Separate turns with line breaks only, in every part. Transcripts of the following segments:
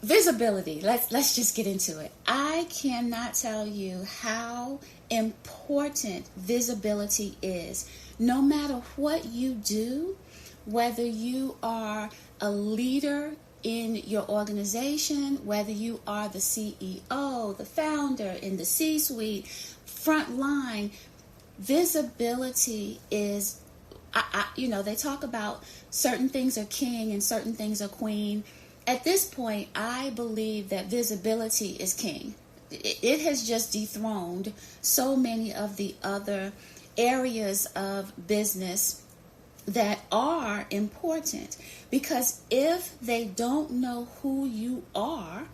visibility. Let's just get into it. I cannot tell you how important visibility is. No matter what you do, whether you are a leader in your organization, whether you are the CEO, the founder in the C-suite, front line, visibility is, they talk about certain things are king and certain things are queen. At this point, I believe that visibility is king. It has just dethroned so many of the other areas of business that are important, because if they don't know who you are,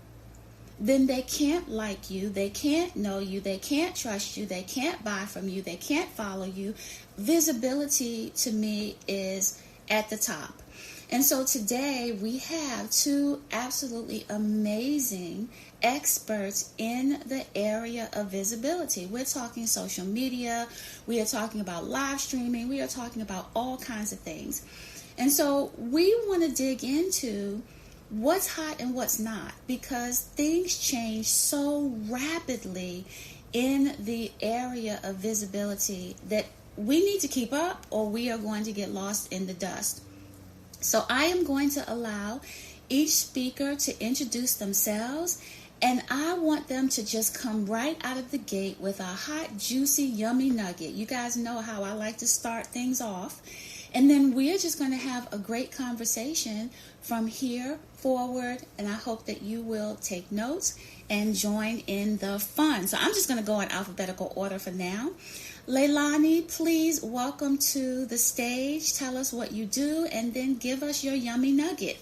then they can't like you, they can't know you, they can't trust you, they can't buy from you, they can't follow you. Visibility to me is at the top. And so today we have two absolutely amazing experts in the area of visibility. We're talking social media, we are talking about live streaming, we are talking about all kinds of things. And so we want to dig into what's hot and what's not, because things change so rapidly in the area of visibility that we need to keep up or we are going to get lost in the dust. So I am going to allow each speaker to introduce themselves, and I want them to just come right out of the gate with a hot, juicy, yummy nugget. You guys know how I like to start things off. And then we're just going to have a great conversation from here forward, and I hope that you will take notes and join in the fun. So I'm just going to go in alphabetical order for now. Leilani, please welcome to the stage. Tell us what you do and then give us your yummy nugget.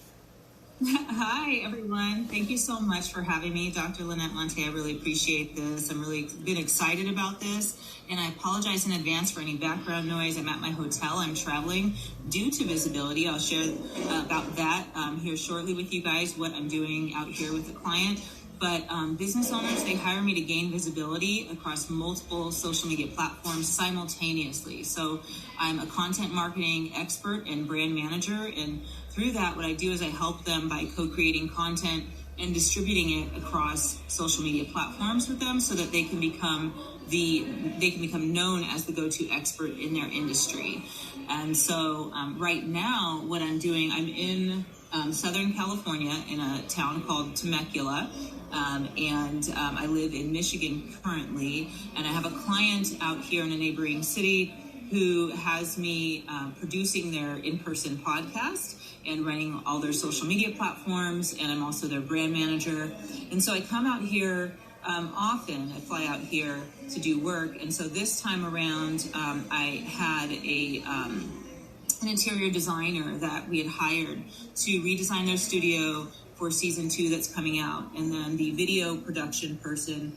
Hi, everyone. Thank you so much for having me, Dr. Lynette Monte. I really appreciate this. I'm really been excited about this, and I apologize in advance for any background noise. I'm at my hotel. I'm traveling due to visibility. I'll share about that here shortly with you guys, what I'm doing out here with the client. But business owners, they hire me to gain visibility across multiple social media platforms simultaneously. So I'm a content marketing expert and brand manager. And through that, what I do is I help them by co-creating content and distributing it across social media platforms with them so that they can become known as the go-to expert in their industry. And so right now, what I'm doing, I'm in Southern California in a town called Temecula. And I live in Michigan currently, and I have a client out here in a neighboring city who has me producing their in-person podcast and running all their social media platforms, and I'm also their brand manager. And so I come out here often. I fly out here to do work, and so this time around I had an interior designer that we had hired to redesign their studio for season 2 that's coming out, and then the video production person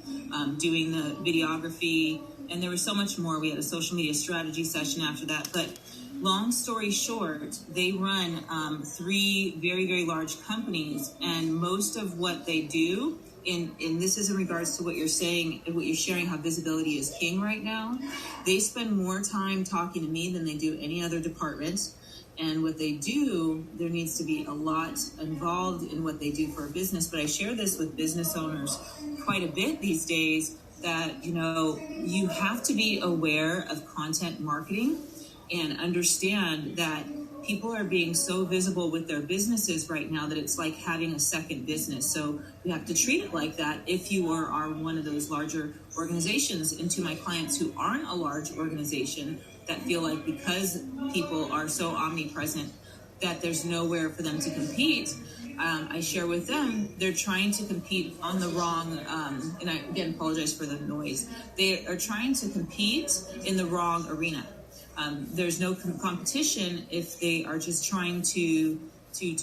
doing the videography, and there was so much more. We had a social media strategy session after that, but long story short, they run 3 very, very large companies, and most of what they do, and this is in regards to what you're saying, what you're sharing, how visibility is king right now, they spend more time talking to me than they do any other department. And what they do, there needs to be a lot involved in what they do for a business. But I share this with business owners quite a bit these days that, you have to be aware of content marketing and understand that people are being so visible with their businesses right now that it's like having a second business. So you have to treat it like that if you are one of those larger organizations. And to my clients who aren't a large organization, that feel like because people are so omnipresent that there's nowhere for them to compete, I share with them they're trying to compete on the wrong, and I again apologize for the noise, they are trying to compete in the wrong arena. There's no competition if they are just trying to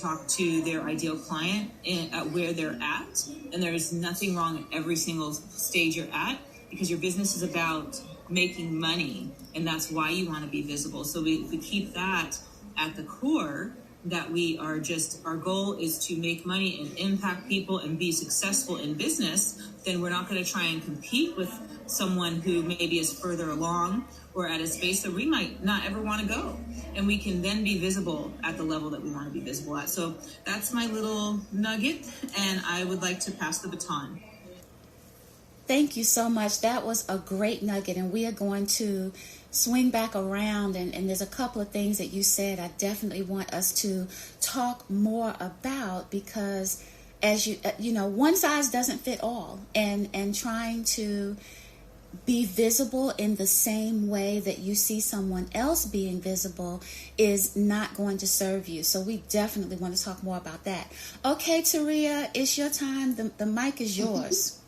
talk to their ideal client at where they're at, and there's nothing wrong at every single stage you're at, because your business is about making money, and that's why you want to be visible. So we keep that at the core, that we are just, our goal is to make money and impact people and be successful in business, then we're not going to try and compete with someone who maybe is further along or at a space that we might not ever want to go. And we can then be visible at the level that we want to be visible at. So that's my little nugget, and I would like to pass the baton.
Thank you so much. That was a great nugget, and we are going to swing back around, and there's a couple of things that you said I definitely want us to talk more about, because as you know, one size doesn't fit all, and trying to be visible in the same way that you see someone else being visible is not going to serve you. So we definitely want to talk more about that. Okay, Taria, it's your time. The mic is yours.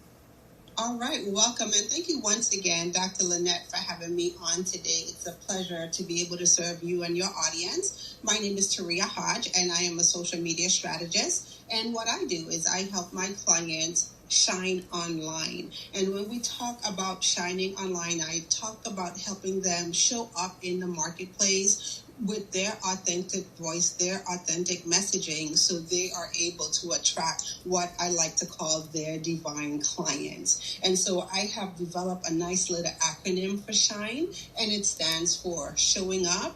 All right, welcome, and thank you once again, Dr. Lynette, for having me on today. It's a pleasure to be able to serve you and your audience. My name is Taria Hodge, and I am a social media strategist. And what I do is I help my clients shine online. And when we talk about shining online, I talk about helping them show up in the marketplace with their authentic voice, their authentic messaging, so they are able to attract what I like to call their divine clients. And so I have developed a nice little acronym for SHINE, and it stands for showing up,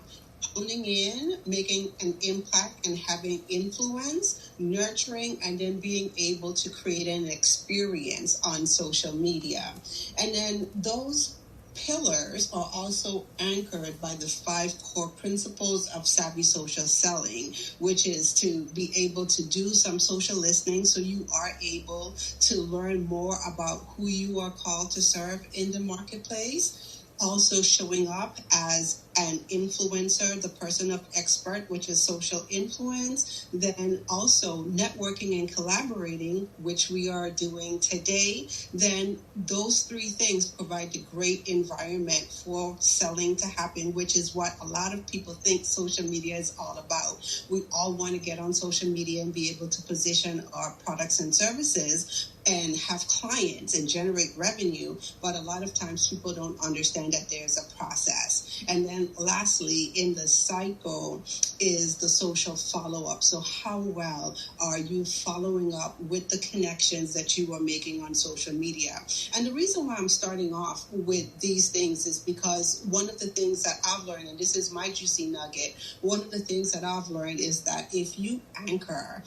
honing in, making an impact and having influence, nurturing, and then being able to create an experience on social media. And then those pillars are also anchored by the 5 core principles of savvy social selling, which is to be able to do some social listening so you are able to learn more about who you are called to serve in the marketplace. Also showing up as an influencer, the person of expert, which is social influence. Then also networking and collaborating, which we are doing today. Then those 3 things provide a great environment for selling to happen, which is what a lot of people think social media is all about. We all want to get on social media and be able to position our products and services and have clients and generate revenue, but a lot of times people don't understand that there's a process. And then lastly, in the cycle is the social follow-up. So how well are you following up with the connections that you are making on social media? And the reason why I'm starting off with these things is because one of the things that I've learned, and this is my juicy nugget, one of the things that I've learned is that if you anchor,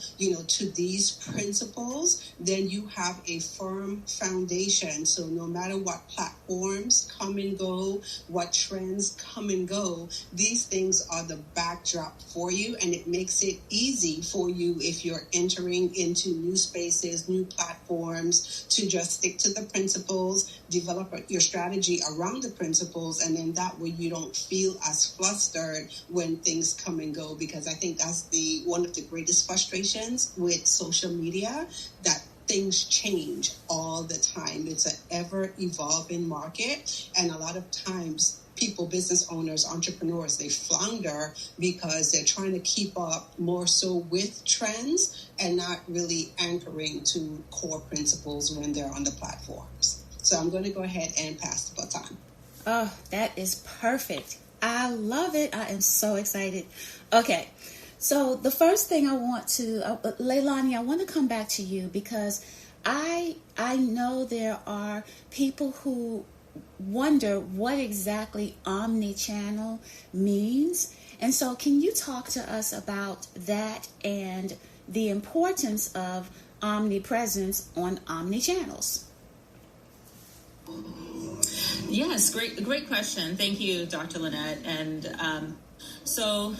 to these principles, then you have a firm foundation. So no matter what platforms come and go, what trends come and go, these things are the backdrop for you, and it makes it easy for you if you're entering into new spaces, new platforms, to just stick to the principles, develop your strategy around the principles, and then that way you don't feel as flustered when things come and go, because I think that's one of the greatest frustrations with social media, that things change all the time. It's an ever-evolving market, and a lot of times people, business owners, entrepreneurs, they flounder because they're trying to keep up more so with trends and not really anchoring to core principles when they're on the platforms. So I'm going to go ahead and pass the baton.
Oh, that is perfect. I love it. I am so excited. Okay. So the first thing I want to, Leilani, I want to come back to you, because I know there are people who wonder what exactly omnichannel means. And so can you talk to us about that and the importance of omnipresence on omnichannels?
Yes, great question. Thank you, Dr. Lynette. And so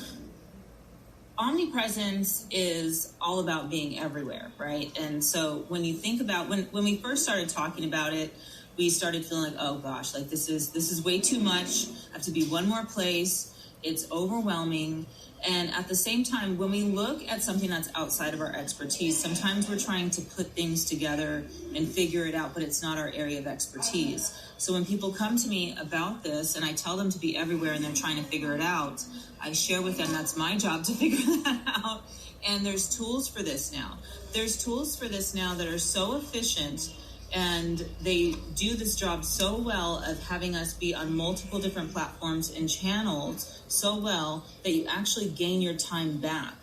omnipresence is all about being everywhere, right? And so when you think about, when we first started talking about it, we started feeling like, oh gosh, like this is way too much. I have to be one more place. It's overwhelming. And at the same time, when we look at something that's outside of our expertise, sometimes we're trying to put things together and figure it out, but it's not our area of expertise. So when people come to me about this and I tell them to be everywhere and they're trying to figure it out, I share with them that's my job to figure that out. And there's tools for this now. There's tools for this now that are so efficient, and they do this job so well of having us be on multiple different platforms and channels so well that you actually gain your time back.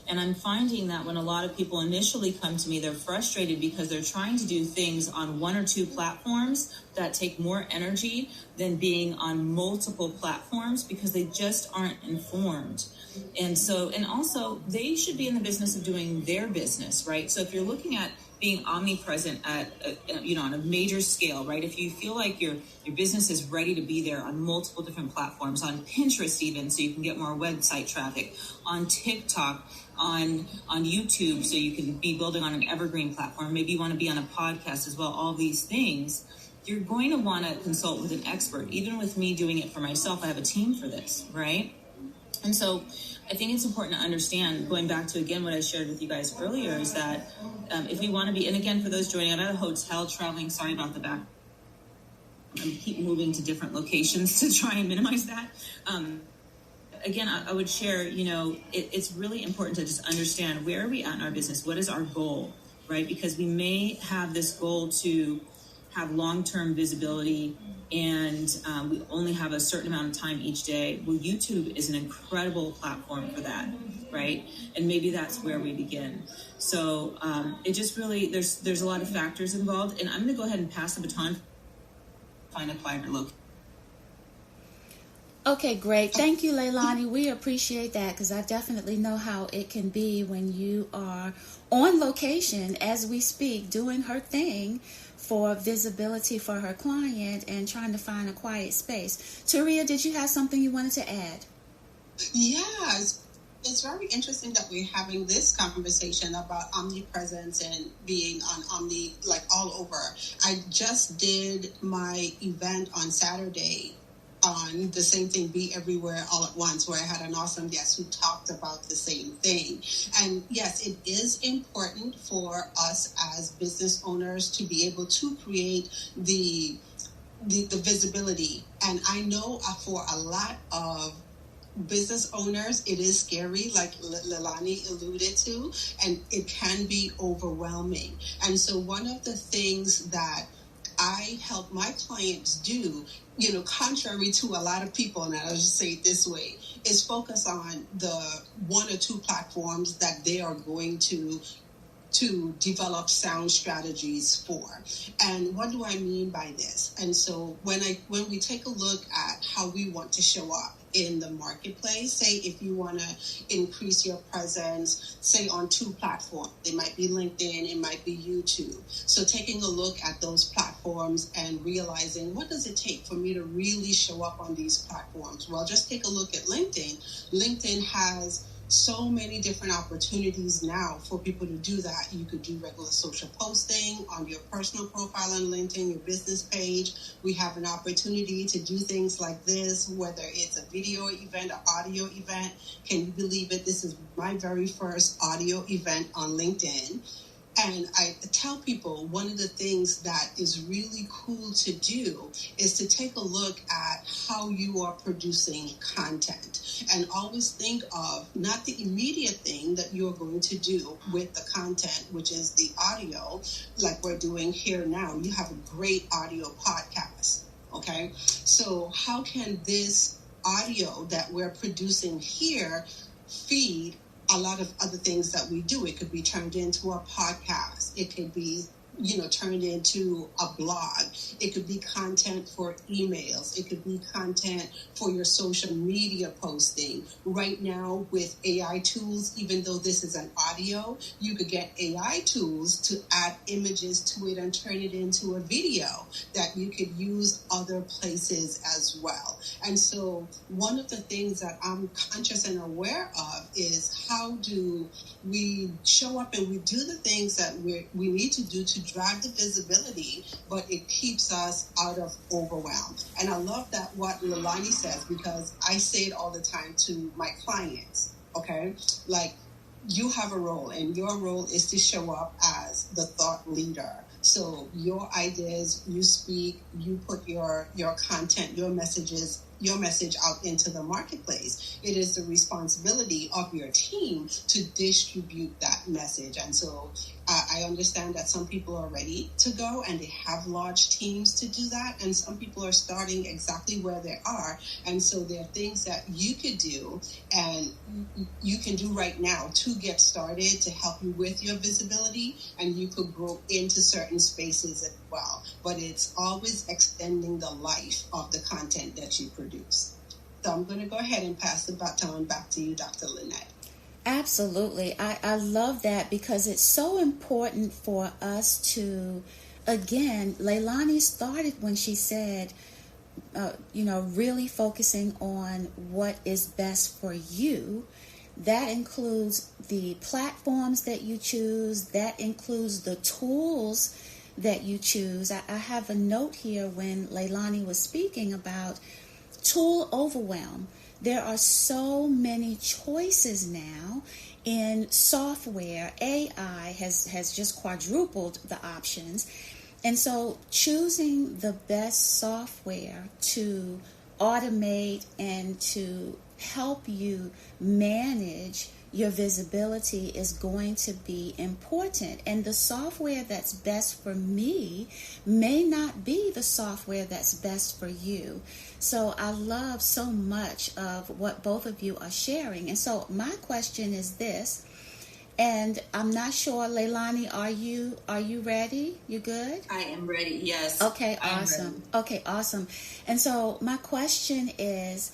And I'm finding that when a lot of people initially come to me, they're frustrated because they're trying to do things on one or two platforms that take more energy than being on multiple platforms because they just aren't informed. And so, and also they should be in the business of doing their business, right? So if you're looking at being omnipresent at, on a major scale, right? If you feel like your business is ready to be there on multiple different platforms, on Pinterest even, so you can get more website traffic, on TikTok, on YouTube, so you can be building on an evergreen platform. Maybe you want to be on a podcast as well. All these things, you're going to want to consult with an expert. Even with me doing it for myself, I have a team for this, right? And so I think it's important to understand, going back to, again, what I shared with you guys earlier, is that if we want to be, and again, for those joining, I'm at a hotel traveling, sorry about the back. I keep moving to different locations to try and minimize that. Again, I would share, it's really important to just understand, where are we at in our business? What is our goal, right? Because we may have this goal to have long-term visibility, and we only have a certain amount of time each day. Well, YouTube is an incredible platform for that, right? And maybe that's where we begin. So it just really, there's a lot of factors involved, and I'm going to go ahead and pass the baton, find a quieter location.
Okay, great. Thank you, Leilani. We appreciate that, because I definitely know how it can be when you are on location as we speak, doing her thing for visibility for her client and trying to find a quiet space. Taria, did you have something you wanted to add?
Yes. It's very interesting that we're having this conversation about omnipresence and being on all over. I just did my event on Saturday on the same thing, Be Everywhere All at Once, where I had an awesome guest who talked about the same thing. And yes, it is important for us as business owners to be able to create the visibility. And I know for a lot of business owners, it is scary, like Leilani alluded to, and it can be overwhelming. And so one of the things that I help my clients do, contrary to a lot of people, and I'll just say it this way, is focus on the one or two platforms that they are going to develop sound strategies for. And what do I mean by this? And so when we take a look at how we want to show up in the marketplace, say if you want to increase your presence, say on two platforms, it might be LinkedIn, it might be YouTube. So taking a look at those platforms and realizing, what does it take for me to really show up on these platforms? Well, just take a look at LinkedIn. LinkedIn has so many different opportunities now for people to do that. You could do regular social posting on your personal profile on LinkedIn, your business page. We have an opportunity to do things like this, whether it's a video event, an audio event. Can you believe it? This is my very first audio event on LinkedIn. And I tell people, one of the things that is really cool to do is to take a look at how you are producing content, and always think of not the immediate thing that you're going to do with the content, which is the audio, like we're doing here now. You have a great audio podcast, okay? So how can this audio that we're producing here feed a lot of other things that we do? It could be turned into a podcast. It could be, turned into a blog. It could be content for emails. It could be content for your social media posting. Right now with AI tools, even though this is an audio, you could get AI tools to add images to it and turn it into a video that you could use other places as well. And so one of the things that I'm conscious and aware of is, how do we show up and we do the things that we need to do to drive the visibility, but it keeps us out of overwhelm. And I love that what Leilani says, because I say it all the time to my clients, okay? Like, you have a role, and your role is to show up as the thought leader. So your ideas, you speak, you put your content, your message out into the marketplace. It is the responsibility of your team to distribute that message. And so I I understand that some people are ready to go and they have large teams to do that. And some people are starting exactly where they are. And so there are things that you could do and you can do right now to get started to help you with your visibility. And you could grow into certain spaces as well. But it's always extending the life of the content that you produce. So I'm going to go ahead and pass the baton back to you, Dr. Lynette.
Absolutely. I love that because it's so important for us to, again, Leilani started when she said, really focusing on what is best for you. That includes the platforms that you choose. That includes the tools that you choose. I have a note here when Leilani was speaking about tool overwhelm. There are so many choices now in software. AI has just quadrupled the options. And so choosing the best software to automate and to help you manage your visibility is going to be important. And the software that's best for me may not be the software that's best for you. So I love so much of what both of you are sharing. And so my question is this, and I'm not sure, Leilani, are you ready? You good?
I am ready, yes.
Okay, awesome. Okay, awesome. And so my question is,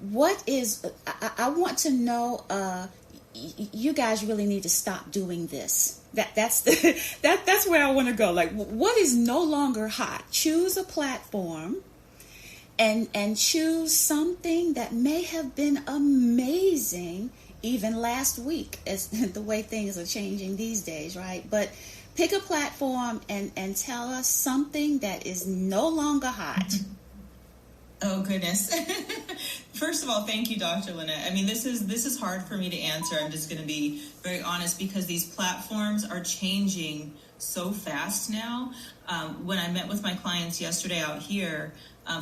I want to know, you guys really need to stop doing this. That's where I want to go. Like, what is no longer hot? Choose a platform and choose something that may have been amazing even last week, as the way things are changing these days, right? But pick a platform and tell us something that is no longer hot.
Oh, goodness. First of all, thank you, Dr. Lynette. I mean, this is hard for me to answer. I'm just going to be very honest because these platforms are changing so fast now. When I met with my clients yesterday out here,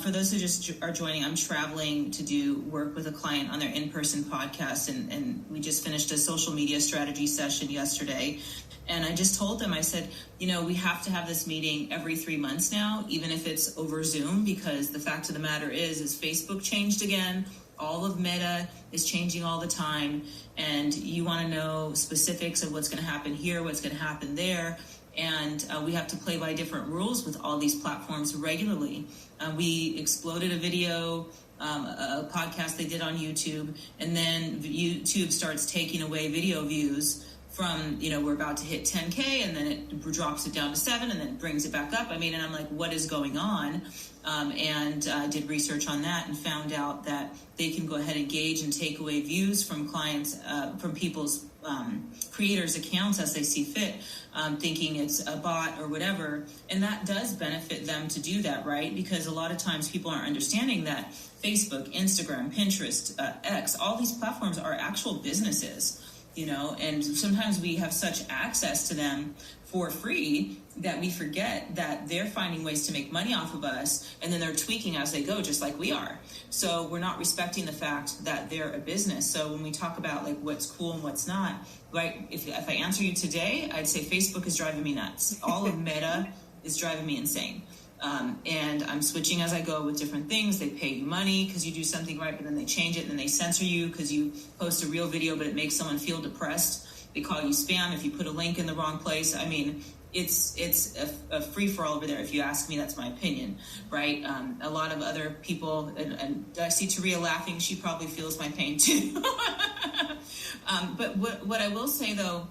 for those who just are joining, I'm traveling to do work with a client on their in-person podcast, and we just finished a social media strategy session yesterday. And I just told them, I said, we have to have this meeting every 3 months now, even if it's over Zoom, because the fact of the matter is Facebook changed again. All of Meta is changing all the time. And you want to know specifics of what's going to happen here, what's going to happen there. And we have to play by different rules with all these platforms regularly. We exploded a video, a podcast they did on YouTube, and then YouTube starts taking away video views from, we're about to hit 10K, and then it drops it down to 7, and then it brings it back up. I mean, and I'm like, what is going on? And I did research on that and found out that they can go ahead and gauge and take away views from clients, from people's creators' accounts as they see fit, thinking it's a bot or whatever. And that does benefit them to do that, right? Because a lot of times people aren't understanding that Facebook, Instagram, Pinterest, X, all these platforms are actual businesses. And sometimes we have such access to them for free that we forget that they're finding ways to make money off of us, and then they're tweaking as they go, just like we are. So we're not respecting the fact that they're a business. So when we talk about like what's cool and what's not, right? If I answer you today, I'd say Facebook is driving me nuts. All of Meta is driving me insane. And I'm switching as I go with different things. They pay you money because you do something right, but then they change it and then they censor you because you post a real video, but it makes someone feel depressed. They call you spam if you put a link in the wrong place. I mean, it's a free-for-all over there. If you ask me, that's my opinion, right? A lot of other people, and I see Taria laughing. She probably feels my pain too. But what I will say though,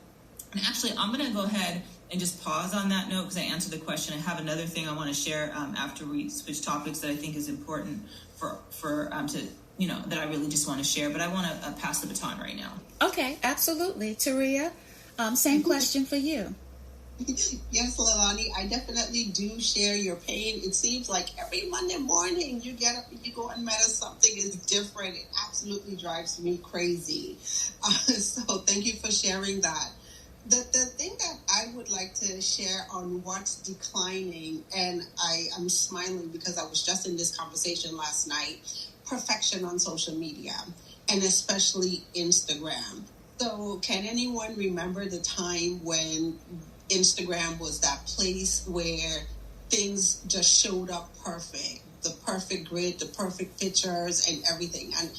and actually I'm going to go ahead and just pause on that note because I answered the question. I have another thing I want to share after we switch topics that I think is important for that I really just want to share. But I want to pass the baton right now.
Okay, absolutely. Taria, same question for you.
Yes, Leilani, I definitely do share your pain. It seems like every Monday morning you get up and you go and Meta, something is different. It absolutely drives me crazy. So thank you for sharing that. The thing that I would like to share on what's declining, and I am smiling because I was just in this conversation last night, perfection on social media, and especially Instagram. So can anyone remember the time when Instagram was that place where things just showed up perfect, the perfect grid, the perfect pictures and everything. And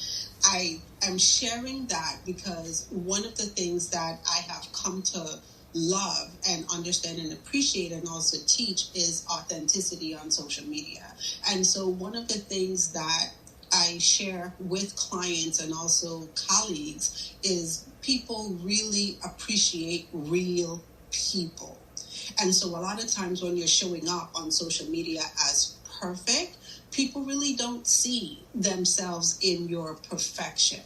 I am sharing that because one of the things that I have come to love and understand and appreciate and also teach is authenticity on social media. And so one of the things that I share with clients and also colleagues is people really appreciate real people. And so a lot of times when you're showing up on social media as perfect, people really don't see themselves in your perfection.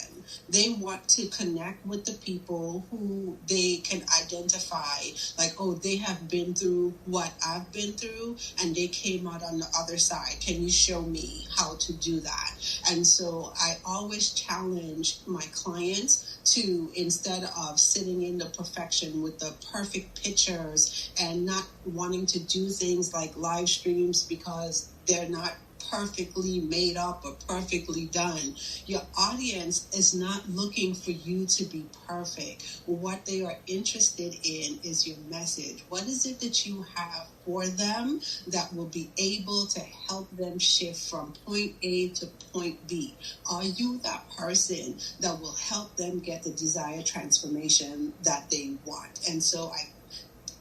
They want to connect with the people who they can identify, like, oh, they have been through what I've been through and they came out on the other side. Can you show me how to do that? And so I always challenge my clients to, instead of sitting in the perfection with the perfect pictures and not wanting to do things like live streams because they're not perfectly made up or perfectly done. Your audience is not looking for you to be perfect. What they are interested in is your message. What is it that you have for them that will be able to help them shift from point A to point B? Are you that person that will help them get the desired transformation that they want? And so I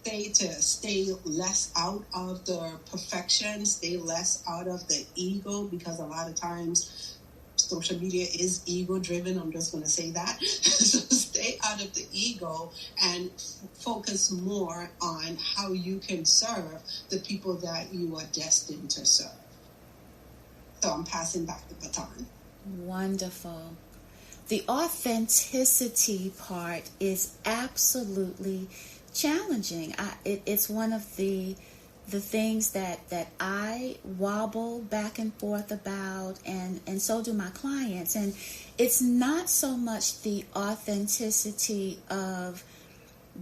say to stay less out of the perfection, stay less out of the ego, because a lot of times social media is ego driven. I'm just going to say that. So stay out of the ego and focus more on how you can serve the people that you are destined to serve. So I'm passing back the baton.
Wonderful. The authenticity part is absolutely challenging. It's one of the things that I wobble back and forth about, and so do my clients. And it's not so much the authenticity of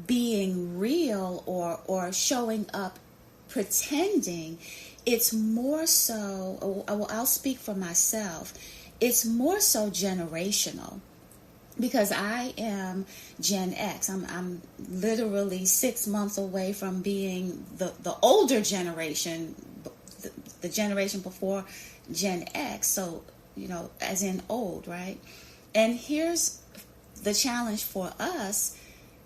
being real or showing up pretending. It's more so, I'll speak for myself, it's more so generational. Because I am Gen X. I'm literally 6 months away from being the older generation, the generation before Gen X. So, as in old, right? And here's the challenge for us.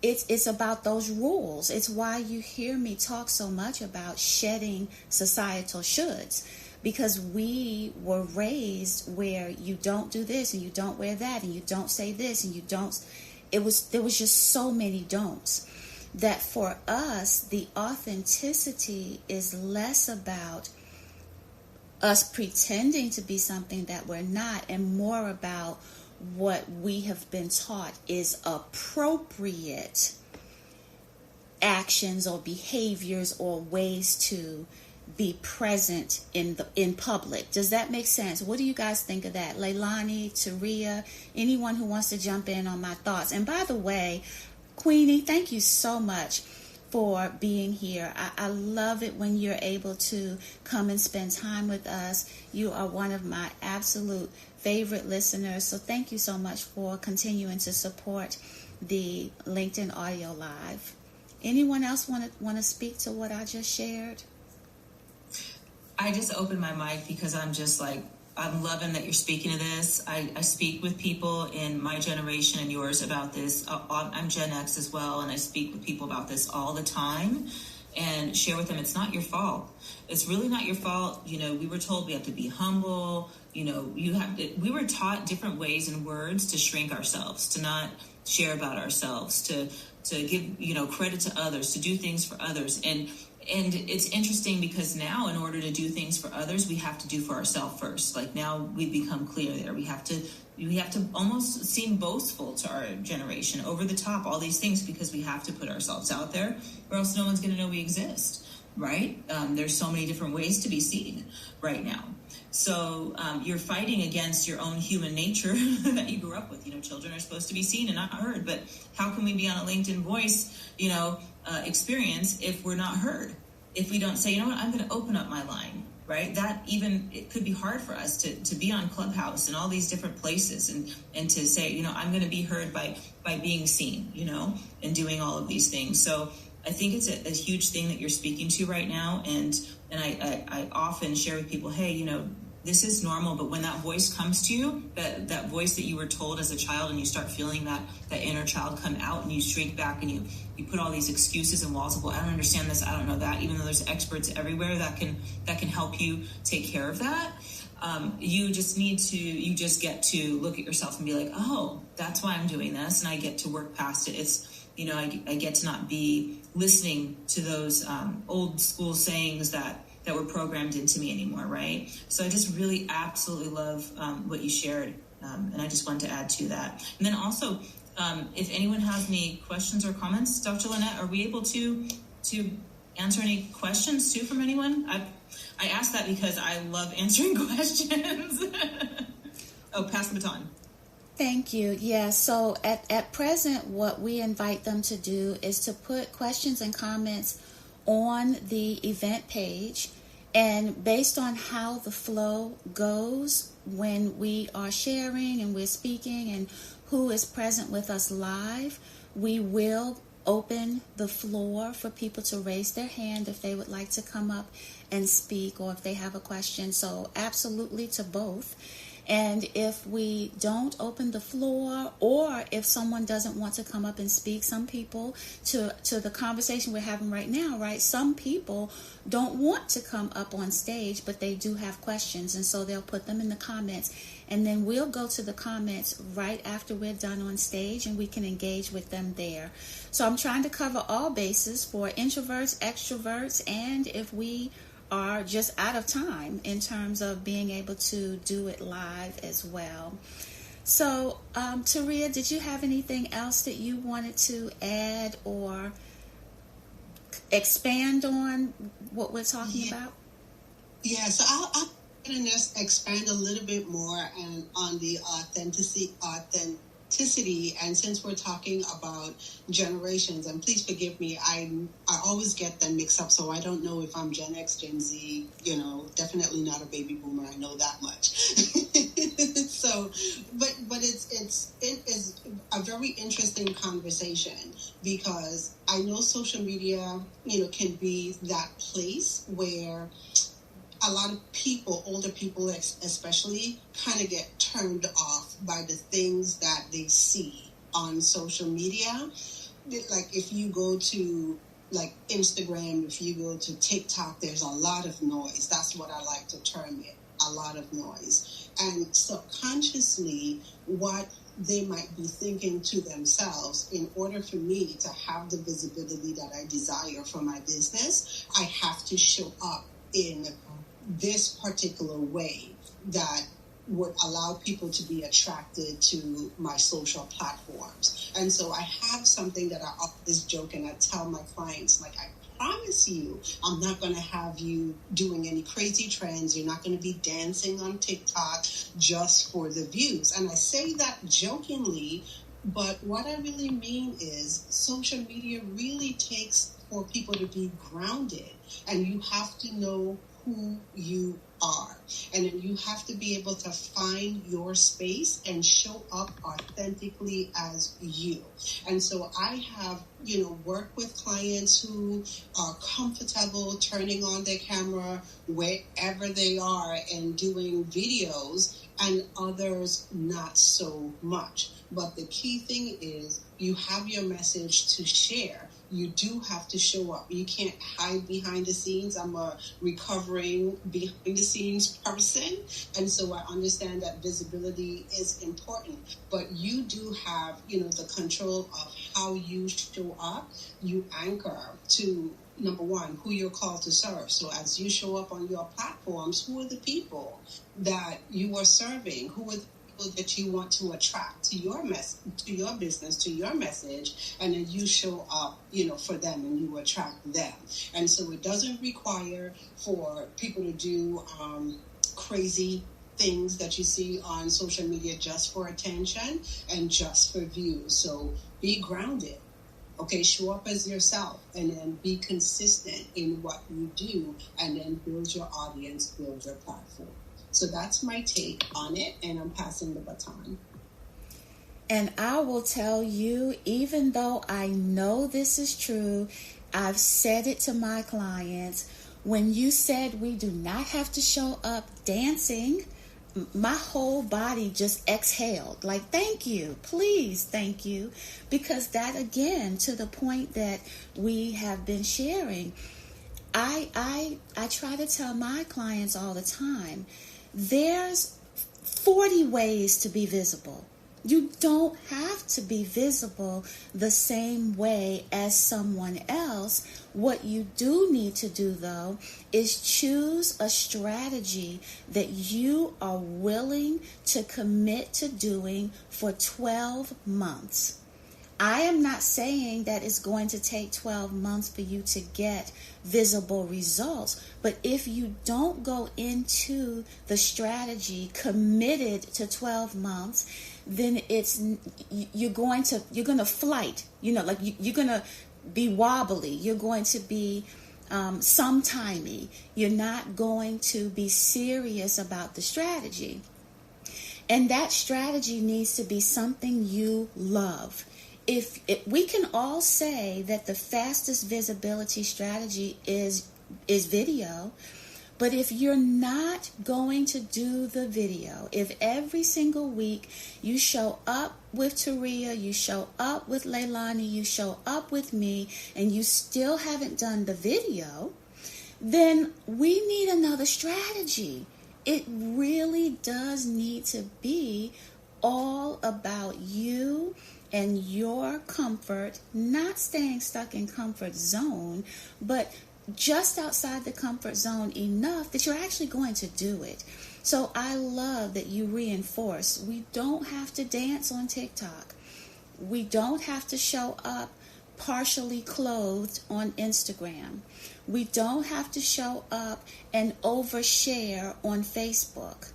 It's about those rules. It's why you hear me talk so much about shedding societal shoulds. Because we were raised where you don't do this and you don't wear that and you don't say this and you don't. There was just so many don'ts that for us, the authenticity is less about us pretending to be something that we're not and more about what we have been taught is appropriate actions or behaviors or ways to be present in public. Does that make sense? What do you guys think of that? Leilani, Taria, anyone who wants to jump in on my thoughts. And by the way, Queenie, thank you so much for being here. I love it when you're able to come and spend time with us. You are one of my absolute favorite listeners. So thank you so much for continuing to support the LinkedIn Audio Live. Anyone else want to speak to what I just shared?
I just opened my mic because I'm just like, I'm loving that you're speaking to this. I speak with people in my generation and yours about this. I'm Gen X as well, and I speak with people about this all the time and share with them it's not your fault. It's really not your fault. We were told we have to be humble. We were taught different ways and words to shrink ourselves, to not share about ourselves, to give, credit to others, to do things for others. And it's interesting because now in order to do things for others, we have to do for ourselves first. Like now we've become clear there. We have to almost seem boastful to our generation, over the top, all these things, because we have to put ourselves out there or else no one's going to know we exist, right? There's so many different ways to be seen right now. So you're fighting against your own human nature that you grew up with. Children are supposed to be seen and not heard. But how can we be on a LinkedIn Voice, experience if we're not heard? If we don't say, I'm going to open up my line, right? It could be hard for us to be on Clubhouse and all these different places and to say, I'm going to be heard by being seen, and doing all of these things. So I think it's a huge thing that you're speaking to right now. And I often share with people, hey, you know, this is normal, but when that voice comes to you, that voice that you were told as a child, and you start feeling that inner child come out, and you shrink back, and you put all these excuses and walls of, well, I don't understand this, I don't know that, even though there's experts everywhere that can help you take care of that. You just get to look at yourself and be like, oh, that's why I'm doing this, and I get to work past it. It's, you know, I get to not be listening to those old school sayings that were programmed into me anymore, right? So I just really absolutely love what you shared, and I just wanted to add to that. And then also, if anyone has any questions or comments, Dr. Lynette, are we able to answer any questions too from anyone? I ask that because I love answering questions. Oh, pass the baton.
Thank you. Yeah, so at present, what we invite them to do is to put questions and comments on the event page, and based on how the flow goes when we are sharing and we're speaking and who is present with us live, we will open the floor for people to raise their hand if they would like to come up and speak, or if they have a question. So absolutely to both. And if we don't open the floor, or if someone doesn't want to come up and speak, some people, to the conversation we're having right now, right? Some people don't want to come up on stage, but they do have questions, and so they'll put them in the comments, and then we'll go to the comments right after we're done on stage, and we can engage with them there. So I'm trying to cover all bases for introverts, extroverts, and if we are just out of time in terms of being able to do it live as well. So, Taria, did you have anything else that you wanted to add or expand on what we're talking about?
Yeah, so I'll just expand a little bit more on the authenticity. And since we're talking about generations, and please forgive me, I always get them mixed up, so I don't know if I'm Gen X, Gen Z, you know, definitely not a baby boomer, I know that much. So, but it is a very interesting conversation, because I know social media, you know, can be that place where a lot of people, older people especially, kind of get turned off by the things that they see on social media. Like if you go to like Instagram, if you go to TikTok, there's a lot of noise. That's what I like to term it, a lot of noise. And subconsciously, what they might be thinking to themselves, in order for me to have the visibility that I desire for my business, I have to show up in this particular way that would allow people to be attracted to my social platforms. And so I have something that I always joke and I tell my clients, like, I promise you, I'm not going to have you doing any crazy trends. You're not going to be dancing on TikTok just for the views. And I say that jokingly, but what I really mean is social media really takes for people to be grounded, and you have to know who you are. And then you have to be able to find your space and show up authentically as you. And so I have, you know, worked with clients who are comfortable turning on their camera wherever they are and doing videos, and others not so much. But the key thing is you have your message to share. You do have to show up. You can't hide behind the scenes. I'm a recovering behind the scenes person. And so I understand that visibility is important. But you do have, you know, the control of how you show up. You anchor to, number one, who you're called to serve. So as you show up on your platforms, who are the people that you are serving? Who are the that you want to attract to your to your business, to your message, and then you show up, you know, for them, and you attract them. And so it doesn't require for people to do crazy things that you see on social media just for attention and just for views. So be grounded. Okay, show up as yourself, and then be consistent in what you do, and then build your audience, build your platform. So that's my take on it, and I'm passing the baton.
And I will tell you, even though I know this is true, I've said it to my clients. When you said we do not have to show up dancing, my whole body just exhaled. Like, thank you, please, thank you. Because that, again, to the point that we have been sharing, I try to tell my clients all the time, there's 40 ways to be visible. You don't have to be visible the same way as someone else. What you do need to do, though, is choose a strategy that you are willing to commit to doing for 12 months. I am not saying that it's going to take 12 months for you to get visible results, but if you don't go into the strategy committed to 12 months, then you're going to flight, like you're going to be wobbly. You're going to be sometimey. You're not going to be serious about the strategy. And that strategy needs to be something you love. If we can all say that the fastest visibility strategy is video, but if you're not going to do the video, if every single week you show up with Taria, you show up with Leilani, you show up with me, and you still haven't done the video, then we need another strategy. It really does need to be all about you and your comfort, not staying stuck in comfort zone, but just outside the comfort zone enough that you're actually going to do it. So I love that you reinforce, we don't have to dance on TikTok. We don't have to show up partially clothed on Instagram. We don't have to show up and overshare on Facebook.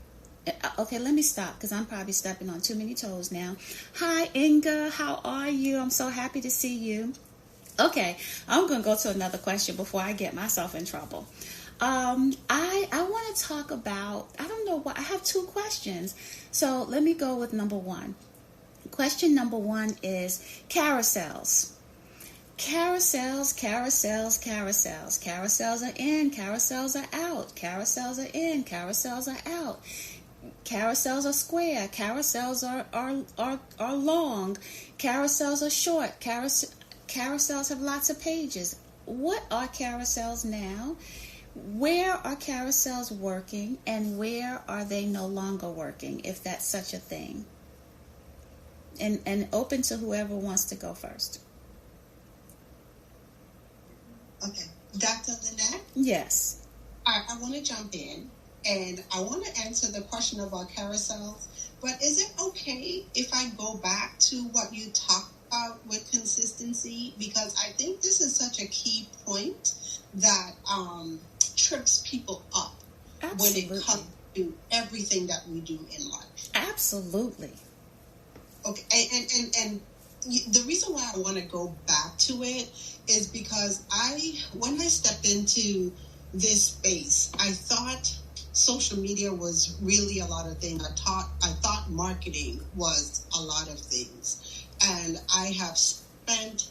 Okay, let me stop because I'm probably stepping on too many toes now. Hi, Inga. How are you? I'm so happy to see you. Okay, I'm going to go to another question before I get myself in trouble. I want to talk about, I don't know what, I have two questions. So let me go with number one. Question number one is carousels. Carousels, carousels, carousels. Carousels are in, carousels are out. Carousels are in, carousels are out. Carousels are square. Carousels are long. Carousels are short. Carousels have lots of pages. What are carousels now? Where are carousels working, and where are they no longer working, if that's such a thing? And open to whoever wants to go first.
Okay. Dr. Lynette?
Yes.
I want to jump in, and I want to answer the question about carousels, but is it okay if I go back to what you talked about with consistency? Because I think this is such a key point that trips people up. Absolutely. When it comes to everything that we do in life. Absolutely. Okay, and the reason why I want to go back to it is because when I stepped into this space, I thought social media was really a lot of things. I thought marketing was a lot of things. And I have spent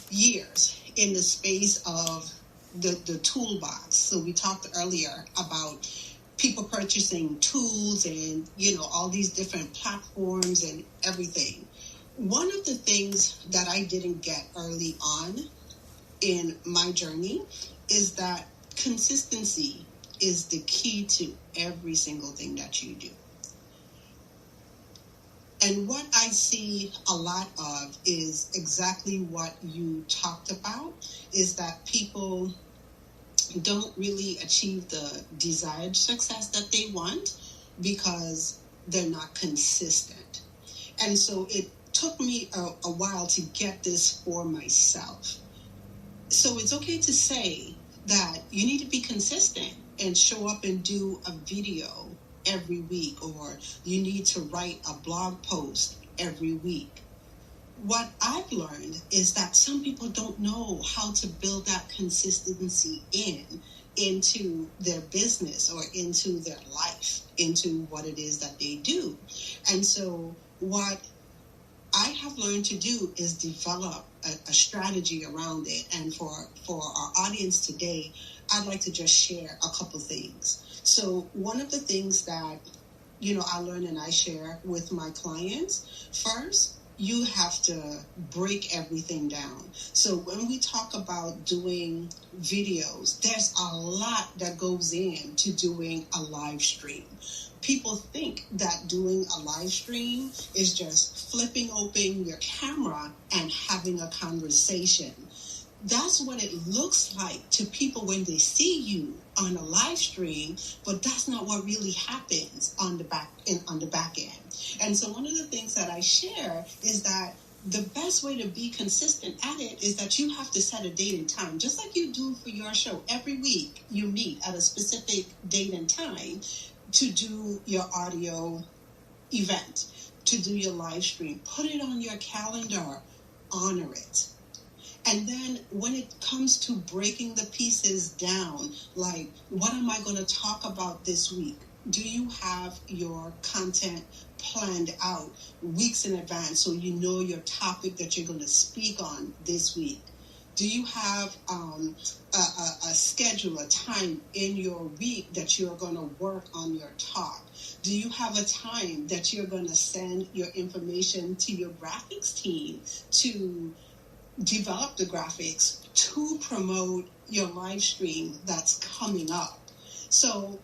years in the space of the toolbox. So we talked earlier about people purchasing tools and, all these different platforms and everything. One of the things that I didn't get early on in my journey is that consistency is the key to every single thing that you do. And what I see a lot of is exactly what you talked about, is that people don't really achieve the desired success that they want because they're not consistent. And so it took me a while to get this for myself. So it's okay to say that you need to be consistent and show up and do a video every week, or you need to write a blog post every week. What I've learned is that some people don't know how to build that consistency into their business or into their life, into what it is that they do. And so what I have learned to do is develop a strategy around it. And for our audience today, I'd like to just share a couple things. So one of the things that, I learn and I share with my clients, first, you have to break everything down. So when we talk about doing videos, there's a lot that goes into doing a live stream. People think that doing a live stream is just flipping open your camera and having a conversation. That's what it looks like to people when they see you on a live stream, but that's not what really happens on the back end. And so one of the things that I share is that the best way to be consistent at it is that you have to set a date and time, just like you do for your show. Every week you meet at a specific date and time to do your audio event, to do your live stream. Put it on your calendar, honor it. And then when it comes to breaking the pieces down, like, what am I going to talk about this week? Do you have your content planned out weeks in advance so you know your topic that you're going to speak on this week? Do you have a schedule, a time in your week that you're going to work on your talk? Do you have a time that you're going to send your information to your graphics team to develop the graphics to promote your live stream that's coming up? So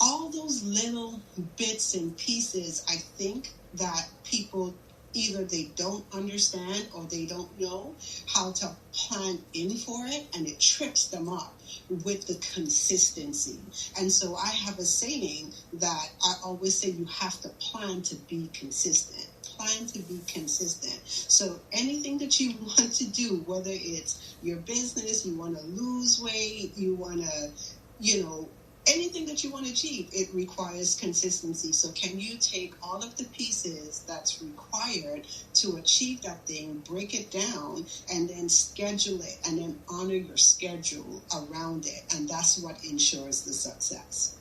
all those little bits and pieces, I think that people either they don't understand or they don't know how to plan in for it, and it trips them up with the consistency. And so I have a saying that I always say, you have to plan to be consistent. Plan to be consistent. So anything that you want to do, whether it's your business, you want to lose weight, you want to, anything that you want to achieve, it requires consistency. So can you take all of the pieces that's required to achieve that thing, break it down, and then schedule it, and then honor your schedule around it? And that's what ensures the success.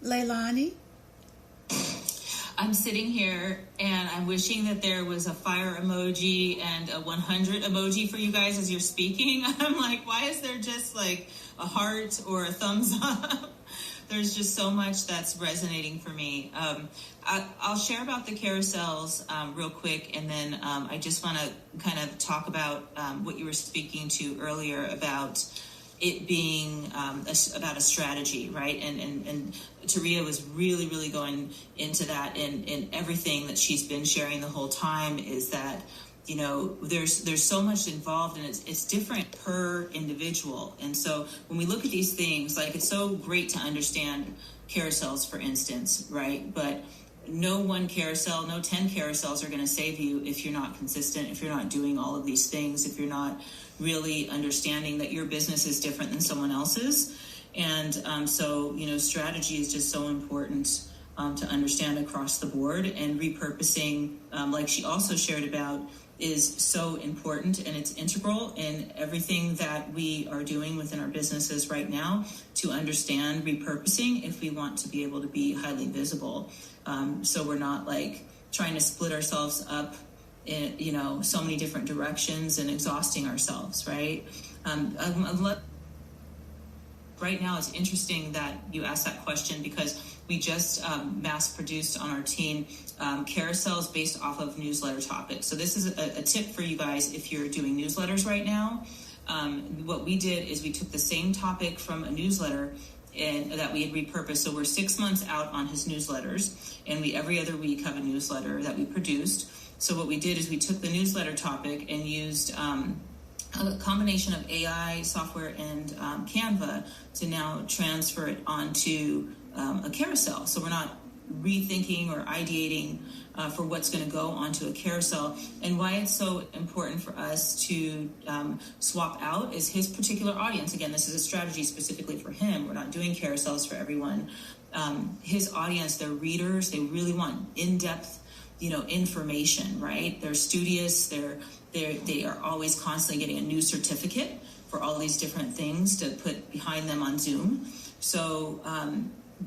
Leilani?
I'm sitting here and I'm wishing that there was a fire emoji and a 100 emoji for you guys as you're speaking. I'm like, why is there just like a heart or a thumbs up? There's just so much that's resonating for me. I'll share about the carousels real quick, and then I just want to kind of talk about what you were speaking to earlier about it being about a strategy, right? And Taria was really, really going into that, and everything that she's been sharing the whole time is that, there's so much involved, and it's different per individual. And so when we look at these things, like, it's so great to understand carousels, for instance, right? But no one carousel, no 10 carousels are going to save you if you're not consistent, if you're not doing all of these things, if you're not really understanding that your business is different than someone else's. And so, strategy is just so important to understand across the board. And repurposing, like she also shared about, is so important, and it's integral in everything that we are doing within our businesses right now to understand repurposing if we want to be able to be highly visible. So we're not like trying to split ourselves up in, so many different directions and exhausting ourselves, right? Right now, it's interesting that you asked that question, because we just mass produced on our team carousels based off of newsletter topics. So this is a tip for you guys if you're doing newsletters right now. What we did is we took the same topic from a newsletter and that we had repurposed. So we're 6 months out on his newsletters, and we every other week have a newsletter that we produced. So what we did is we took the newsletter topic and used a combination of AI software and Canva to now transfer it onto a carousel. So we're not rethinking or ideating for what's going to go onto a carousel. And why it's so important for us to swap out is his particular audience. Again, this is a strategy specifically for him. We're not doing carousels for everyone. His audience, their readers, they really want in-depth, information, right? They're studious. They are always constantly getting a new certificate for all these different things to put behind them on Zoom. So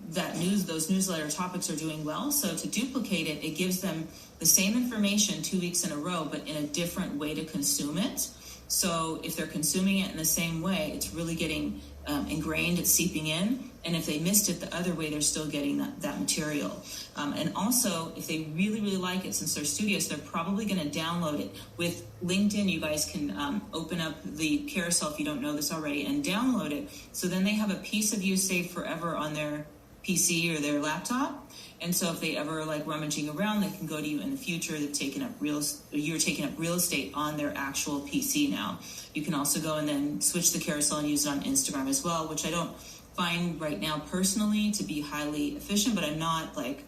those newsletter topics are doing well. So to duplicate it, it gives them the same information 2 weeks in a row, but in a different way to consume it. So if they're consuming it in the same way, it's really getting ingrained, it's seeping in. And if they missed it the other way, they're still getting that material. And also, if they really, really like it, since they're studious, they're probably going to download it. With LinkedIn, you guys can open up the carousel if you don't know this already and download it. So then they have a piece of you saved forever on their PC or their laptop. And so if they ever like rummaging around, they can go to you in the future. You're taking up real estate on their actual PC now. You can also go and then switch the carousel and use it on Instagram as well, which I don't find right now personally to be highly efficient, but I'm not like,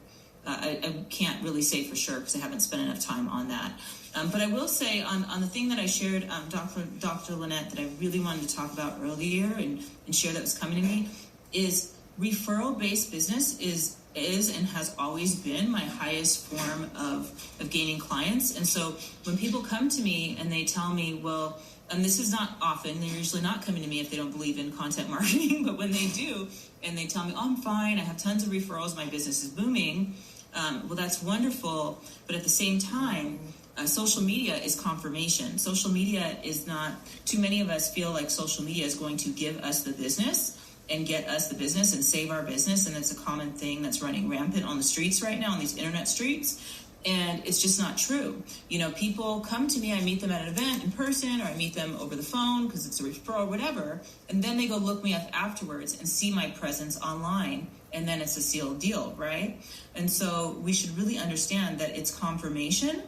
I can't really say for sure because I haven't spent enough time on that. But I will say on the thing that I shared, Dr. Lynette, that I really wanted to talk about earlier and share that was coming to me is referral-based business is and has always been my highest form of gaining clients. And so when people come to me and they tell me, well, and this is not often, they're usually not coming to me if they don't believe in content marketing, but when they do, and they tell me, oh, I'm fine, I have tons of referrals, my business is booming, well, that's wonderful. But at the same time, social media is confirmation. Social media is not, too many of us feel like social media is going to give us the business and get us the business and save our business. And it's a common thing that's running rampant on the streets right now, on these internet streets. And it's just not true. You know, people come to me, I meet them at an event in person, or I meet them over the phone because it's a referral or whatever. And then they go look me up afterwards and see my presence online. And then it's a sealed deal, right? And so we should really understand that it's confirmation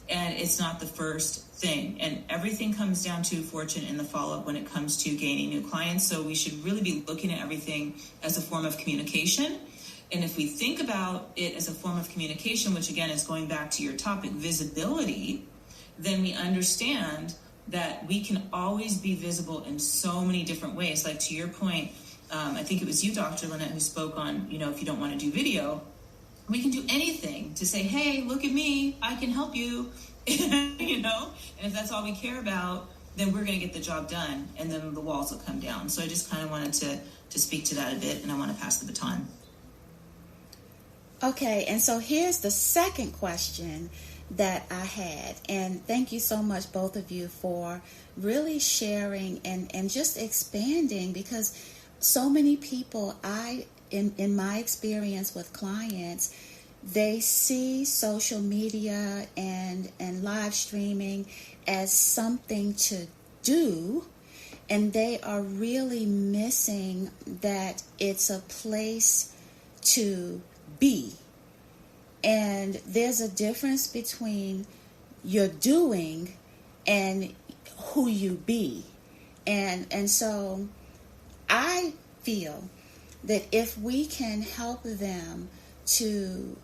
and it's not the first thing. And everything comes down to fortune in the follow-up when it comes to gaining new clients. So we should really be looking at everything as a form of communication. And if we think about it as a form of communication, which again is going back to your topic, visibility, then we understand that we can always be visible in so many different ways. Like to your point, I think it was you, Dr. Lynette, who spoke on, you know, if you don't want to do video, we can do anything to say, hey, look at me, I can help you, you know? And if that's all we care about, then we're going to get the job done, and then the walls will come down. So I just kind of wanted to speak to that a bit, and I want to pass the baton.
Okay, and so here's the second question that I had. And thank you so much, both of you, for really sharing and just expanding, because so many people, in my experience with clients, they see social media and live streaming as something to do, and they are really missing that it's a place to be. And there's a difference between your doing and who you be. And so I feel that if we can help them to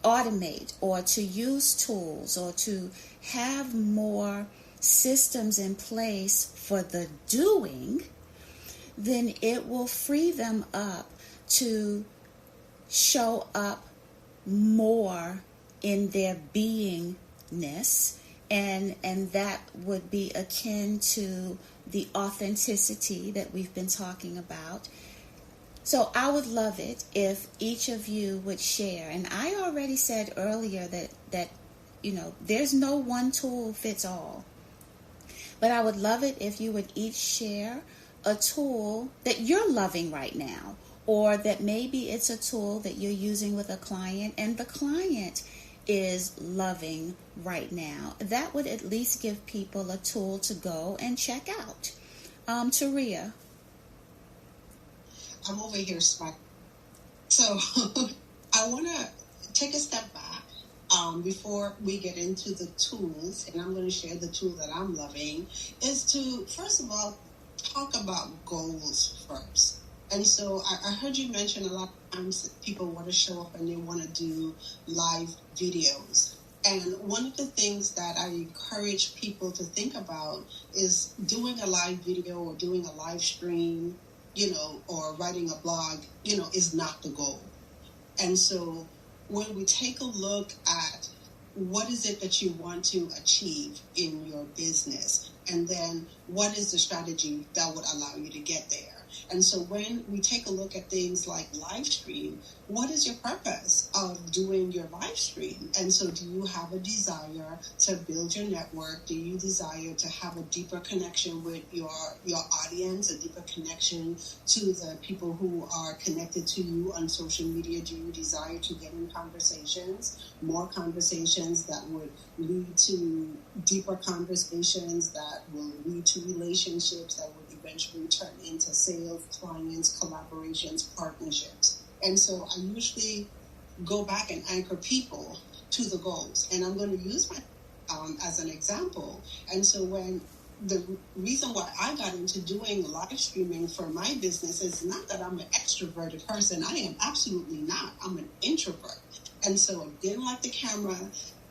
automate or to use tools or to have more systems in place for the doing, then it will free them up to show up more in their beingness, and that would be akin to the authenticity that we've been talking about. So I would love it if each of you would share. And I already said earlier that you know, there's no one tool fits all. But I would love it if you would each share a tool that you're loving right now, or that maybe it's a tool that you're using with a client and the client is loving right now. That would at least give people a tool to go and check out. Taria.
I'm over here smiling. So I want to take a step back before we get into the tools, and I'm going to share the tool that I'm loving, is to, first of all, talk about goals first. And so I heard you mention a lot of times that people want to show up and they want to do live videos. And one of the things that I encourage people to think about is doing a live video or doing a live stream, you know, or writing a blog, you know, is not the goal. And so when we take a look at what is it that you want to achieve in your business, and then what is the strategy that would allow you to get there? And so when we take a look at things like live stream, what is your purpose of doing your live stream? And so do you have a desire to build your network? Do you desire to have a deeper connection with your audience, a deeper connection to the people who are connected to you on social media? Do you desire to get in conversations, more conversations that would lead to deeper conversations that will lead to relationships that would eventually turn into sales, clients, collaborations, partnerships? And so I usually go back and anchor people to the goals. And I'm going to use my as an example. And so when the reason why I got into doing live streaming for my business is not that I'm an extroverted person. I am absolutely not. I'm an introvert. And so I didn't like the camera,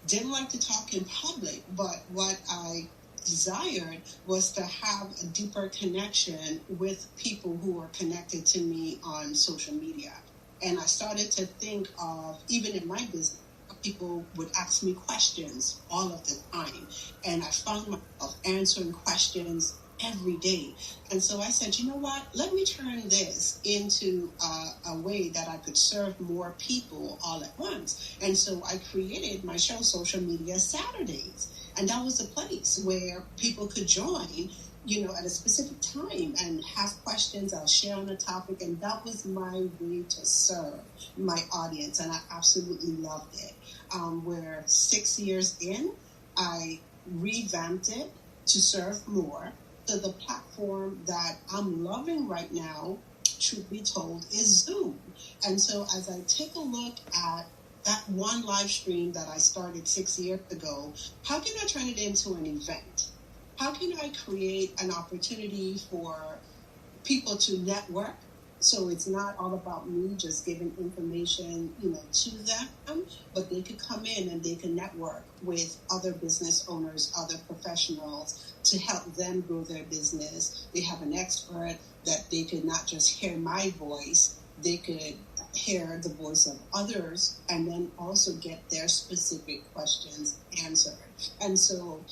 didn't like to talk in public, but what I desired was to have a deeper connection with people who are connected to me on social media. And I started to think of, even in my business, people would ask me questions all of the time. And I found myself answering questions every day. And so I said, you know what, let me turn this into a way that I could serve more people all at once. And so I created my show, Social Media Saturdays. And that was a place where people could join, you know, at a specific time and have questions. I'll share on a topic. And that was my way to serve my audience. And I absolutely loved it. Where 6 years in, I revamped it to serve more. So the platform that I'm loving right now, truth be told, is Zoom. And so as I take a look at that one live stream that I started 6 years ago, how can I turn it into an event? How can I create an opportunity for people to network? So it's not all about me just giving information, you know, to them, but they could come in and they can network with other business owners, other professionals to help them grow their business. They have an expert that they could not just hear my voice, they could hear the voice of others and then also get their specific questions answered. And so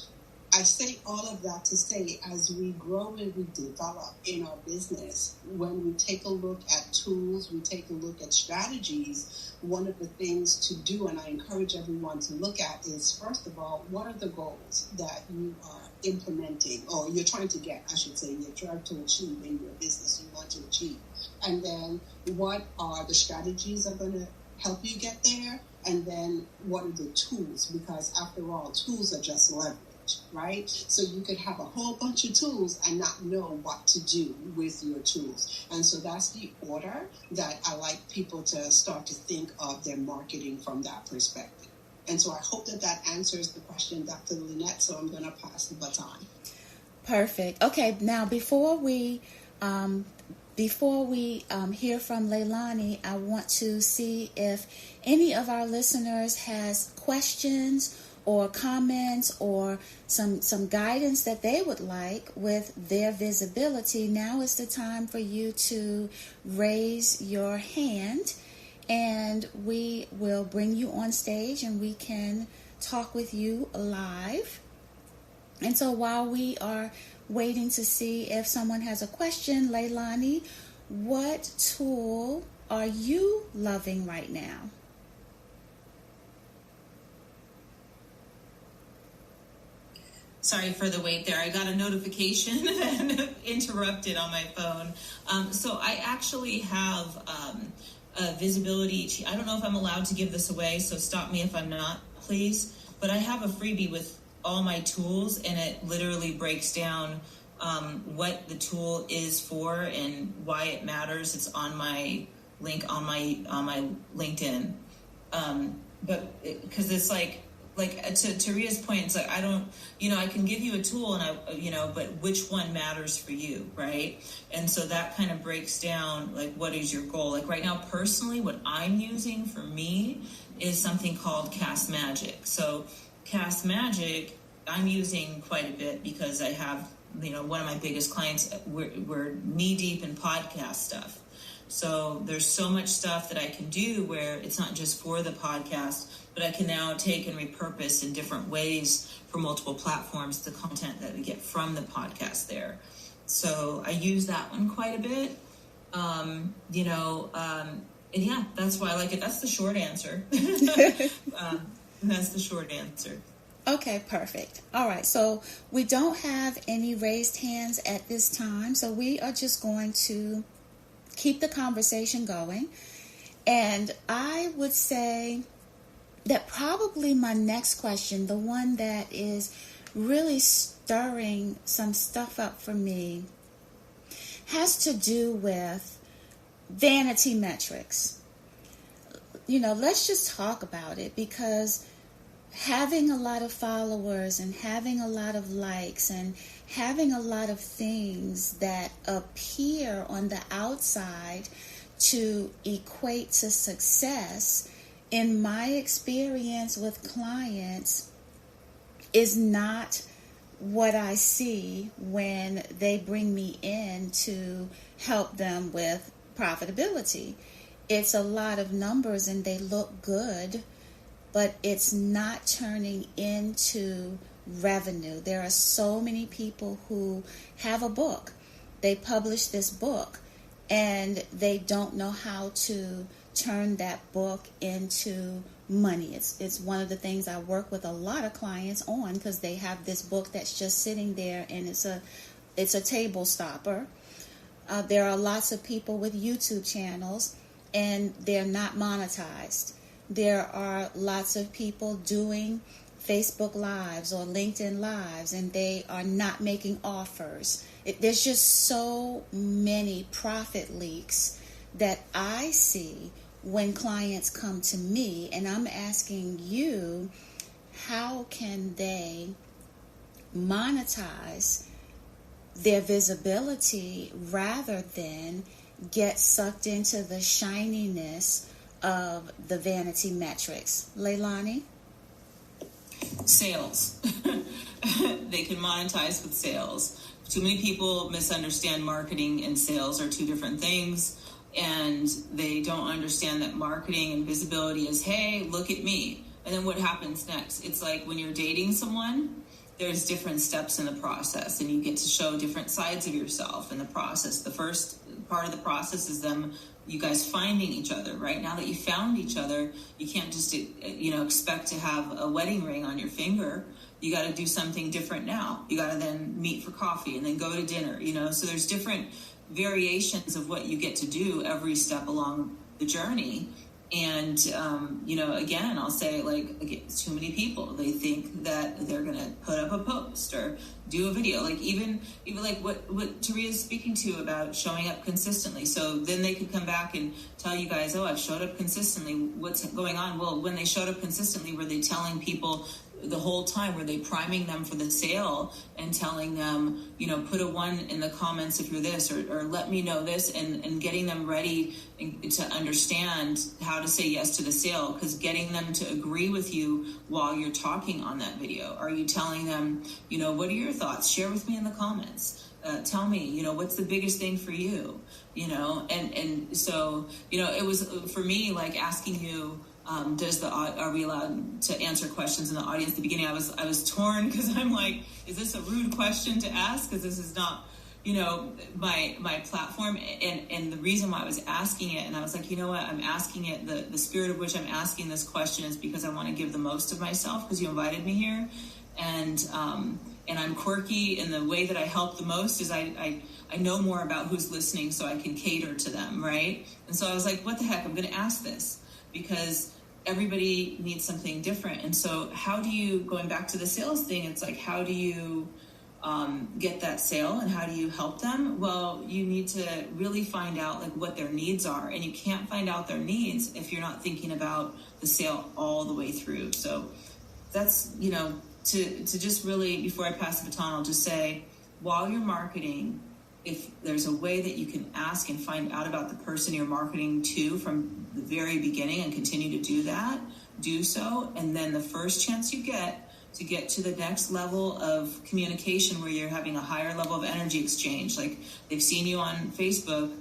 I say all of that to say, as we grow and we develop in our business, when we take a look at tools, we take a look at strategies, one of the things to do, and I encourage everyone to look at, is, first of all, what are the goals that you are implementing, or you're trying to get, I should say, you're trying to achieve in your business, you want to achieve. And then what are the strategies that are going to help you get there? And then what are the tools? Because after all, tools are just leverage. Right? So you could have a whole bunch of tools and not know what to do with your tools. And so that's the order that I like people to start to think of their marketing from that perspective. And so I hope that that answers the question, Dr. Lynette, so I'm going to pass the baton.
Perfect. Okay, now before we hear from Leilani, I want to see if any of our listeners has questions or comments or some guidance that they would like with their visibility. Now is the time for you to raise your hand, and we will bring you on stage and we can talk with you live. And so while we are waiting to see if someone has a question, Leilani, what tool are you loving right now?
Sorry for the wait there. I got a notification and interrupted on my phone. So I actually have a visibility. I don't know if I'm allowed to give this away, so stop me if I'm not, please. But I have a freebie with all my tools, and it literally breaks down what the tool is for and why it matters. It's on my link on my LinkedIn. But because it's like to Ria's point, it's like, I don't, I can give you a tool and but which one matters for you, right? And so that kind of breaks down, like, what is your goal? Like right now, personally, what I'm using for me is something called Cast Magic. So Cast Magic, I'm using quite a bit because I have, one of my biggest clients, we're knee deep in podcast stuff. So there's so much stuff that I can do where it's not just for the podcast, but I can now take and repurpose in different ways for multiple platforms the content that we get from the podcast there. So I use that one quite a bit. you know, and yeah, that's why I like it. That's the short answer. That's the short answer.
Okay, perfect. All right, so we don't have any raised hands at this time, so we are just going to keep the conversation going. And I would say that probably my next question, the one that is really stirring some stuff up for me, has to do with vanity metrics. You know, let's just talk about it, because having a lot of followers and having a lot of likes and having a lot of things that appear on the outside to equate to success, in my experience with clients, is not what I see when they bring me in to help them with profitability. It's a lot of numbers and they look good, but it's not turning into revenue. There are so many people who have a book. They publish this book and they don't know how to turn that book into money. It's one of the things I work with a lot of clients on, because they have this book that's just sitting there and it's a table stopper. There are lots of people with YouTube channels and they're not monetized. There are lots of people doing Facebook Lives or LinkedIn Lives and they are not making offers. There's just so many profit leaks that I see when clients come to me, and I'm asking you, how can they monetize their visibility rather than get sucked into the shininess of the vanity metrics? Leilani?
Sales. They can monetize with sales. Too many people misunderstand marketing and sales are two different things, and they don't understand that marketing and visibility is, hey, look at me. And then what happens next? It's like when you're dating someone, there's different steps in the process, and you get to show different sides of yourself in the process. The first part of the process is you guys finding each other. Right now that you found each other, you can't just expect to have a wedding ring on your finger. You got to do something different now. You got to then meet for coffee and then go to dinner. So there's different variations of what you get to do every step along the journey. And, again, I'll say, too many people, they think that they're going to put up a post or do a video, even like what Taria's speaking to about showing up consistently. So then they could come back and tell you guys, oh, I've showed up consistently. What's going on? Well, when they showed up consistently, were they telling people the whole time? Were they priming them for the sale and telling them, put a 1 in the comments if you're this, or let me know this, and getting them ready to understand how to say yes to the sale? Because getting them to agree with you while you're talking on that video. Are you telling them, what are your thoughts? Share with me in the comments. Tell me, what's the biggest thing for you? And so, it was for me like asking you, are we allowed to answer questions in the audience? At the beginning, I was torn, because I'm like, is this a rude question to ask? Because this is not, my platform. And the reason why I was asking it, and I was like, you know what, I'm asking it, the spirit of which I'm asking this question is because I want to give the most of myself, because you invited me here. And I'm quirky, and the way that I help the most is I know more about who's listening, so I can cater to them, right? And so I was like, what the heck, I'm going to ask this, because everybody needs something different. And so how do you, going back to the sales thing, it's like, how do you get that sale, and how do you help them? Well, you need to really find out what their needs are, and you can't find out their needs if you're not thinking about the sale all the way through. So that's, to just really, before I pass the baton, I'll just say, while you're marketing, if there's a way that you can ask and find out about the person you're marketing to from the very beginning and continue to do that, do so. And then the first chance you get to the next level of communication, where you're having a higher level of energy exchange, like they've seen you on Facebook,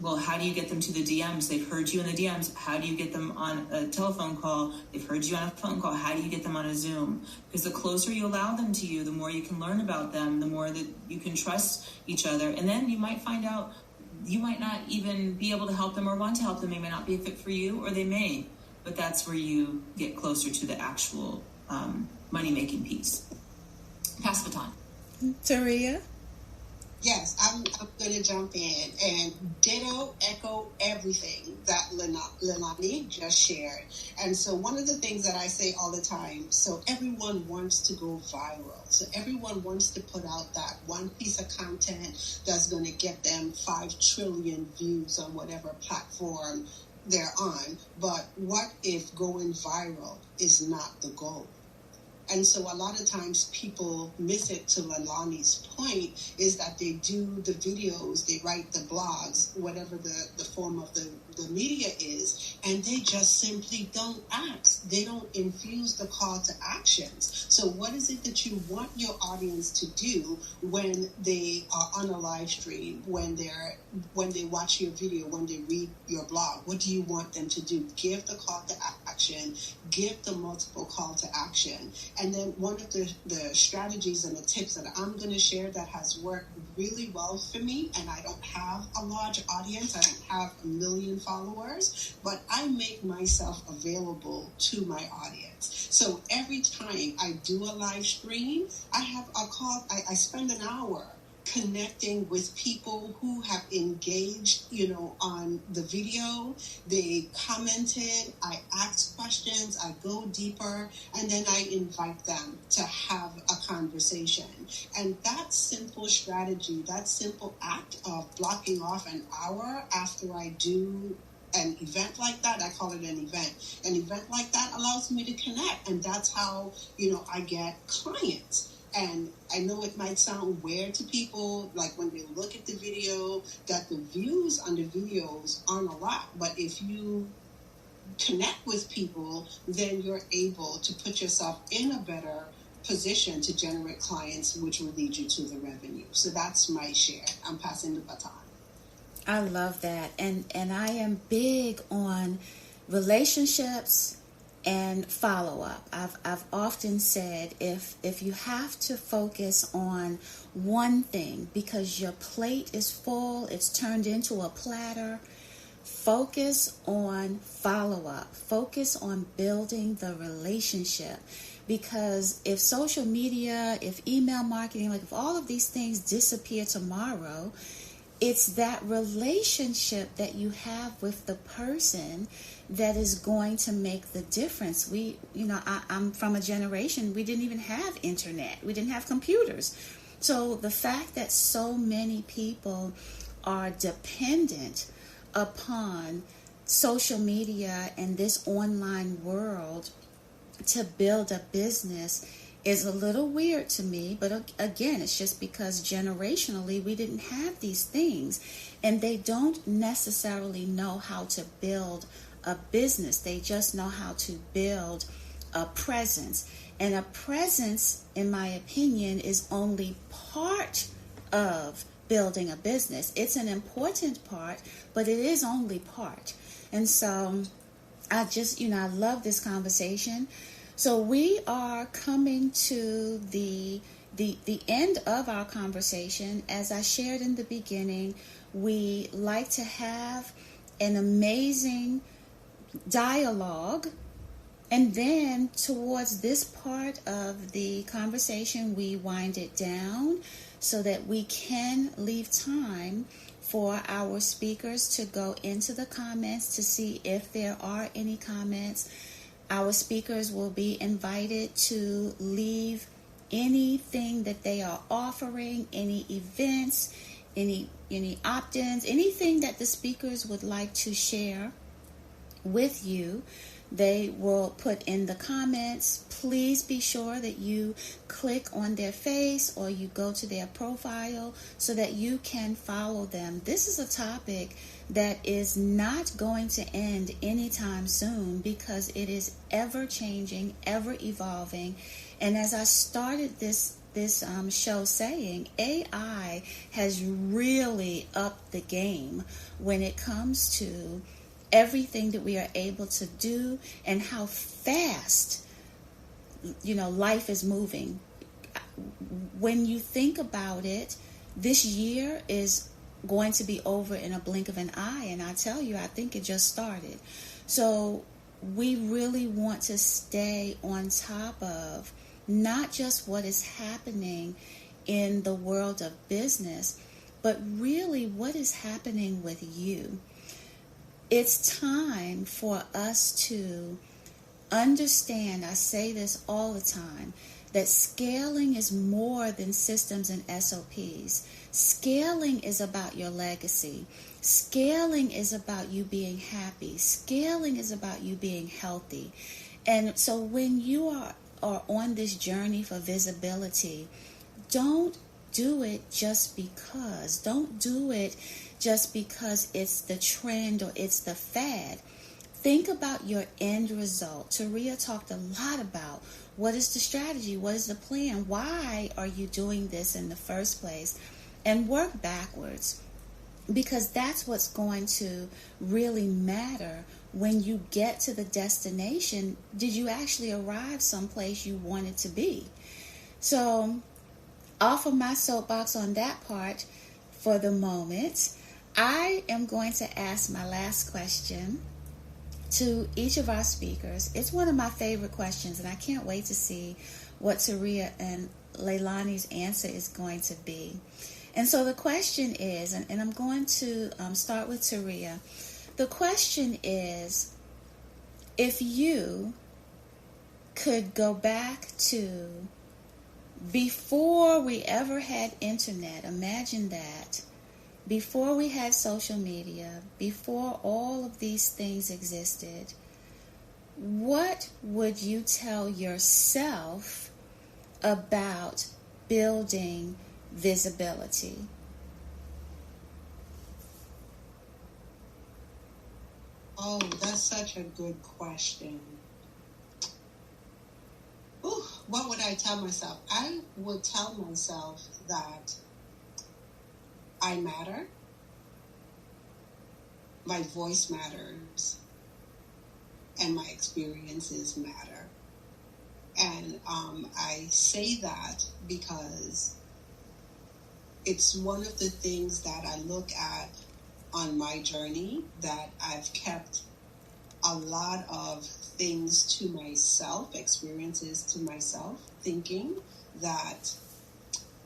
well, how do you get them to the DMs? They've heard you in the DMs. How do you get them on a telephone call? They've heard you on a phone call. How do you get them on a Zoom? Because the closer you allow them to you, the more you can learn about them, the more that you can trust each other. And then you might find out you might not even be able to help them or want to help them. They may not be a fit for you, or they may, but that's where you get closer to the actual money-making piece. Pass the baton.
Taria?
Yes, I'm going to jump in and echo everything that Leilani just shared. And so one of the things that I say all the time, so everyone wants to go viral. So everyone wants to put out that one piece of content that's going to get them 5 trillion views on whatever platform they're on. But what if going viral is not the goal? And so a lot of times people miss it. To Leilani's point is that they do the videos, they write the blogs, whatever the form of the media is, and they just simply don't act. They don't infuse the call to actions. So what is it that you want your audience to do when they are on a live stream, when they watch your video, when they read your blog? What do you want them to do? Give the call to action, give the multiple call to action. And then one of the strategies and the tips that I'm going to share that has worked really well for me, and I don't have a large audience, I don't have 1 million followers, but I make myself available to my audience. So every time I do a live stream, I spend an hour connecting with people who have engaged, on the video. They commented, I ask questions, I go deeper, and then I invite them to have a conversation. And that simple strategy, that simple act of blocking off an hour after I do an event like that, I call it an event. An event like that allows me to connect, and that's how, I get clients. And I know it might sound weird to people, like when they look at the video, that the views on the videos aren't a lot. But if you connect with people, then you're able to put yourself in a better position to generate clients, which will lead you to the revenue. So that's my share. I'm passing the baton.
I love that. And I am big on relationships and follow-up. I've often said if you have to focus on one thing because your plate is full, it's turned into a platter, focus on follow-up. Focus on building the relationship. Because if social media, if email marketing, if all of these things disappear tomorrow, it's that relationship that you have with the person that is going to make the difference. I'm from a generation, we didn't even have internet. We didn't have computers. So the fact that so many people are dependent upon social media and this online world to build a business is a little weird to me, but again, it's just because generationally we didn't have these things, and they don't necessarily know how to build a business. They just know how to build a presence, and a presence, in my opinion, is only part of building a business. It's an important part, but it is only part. And so I just, I love this conversation. So we are coming to the end of our conversation. As I shared in the beginning, we like to have an amazing dialogue, and then towards this part of the conversation, we wind it down so that we can leave time for our speakers to go into the comments to see if there are any comments. Our speakers will be invited to leave anything that they are offering, any events, any opt-ins, anything that the speakers would like to share with you. They will put in the comments. Please be sure that you click on their face or you go to their profile so that you can follow them. This is a topic that is not going to end anytime soon because it is ever changing, ever evolving. And as I started this show saying, AI has really upped the game when it comes to everything that we are able to do and how fast, life is moving. When you think about it, this year is going to be over in a blink of an eye. And I tell you, I think it just started. So we really want to stay on top of not just what is happening in the world of business, but really what is happening with you. It's time for us to understand, I say this all the time, that scaling is more than systems and SOPs. Scaling is about your legacy. Scaling is about you being happy. Scaling is about you being healthy. And so when you are on this journey for visibility, don't do it just because. Don't do it just because it's the trend or it's the fad. Think about your end result. Taria talked a lot about what is the strategy, what is the plan, why are you doing this in the first place, and work backwards, because that's what's going to really matter when you get to the destination. Did you actually arrive someplace you wanted to be? So, off of my soapbox on that part for the moment, I am going to ask my last question to each of our speakers. It's one of my favorite questions, and I can't wait to see what Taria and Leilani's answer is going to be. And so the question is, and I'm going to start with Taria. The question is, if you could go back to before we ever had internet, imagine that, before we had social media, before all of these things existed, what would you tell yourself about building visibility?
Oh, that's such a good question. Ooh, what would I tell myself? I would tell myself that I matter. My voice matters. And my experiences matter. And I say that because it's one of the things that I look at on my journey, that I've kept a lot of things to myself, experiences to myself, thinking that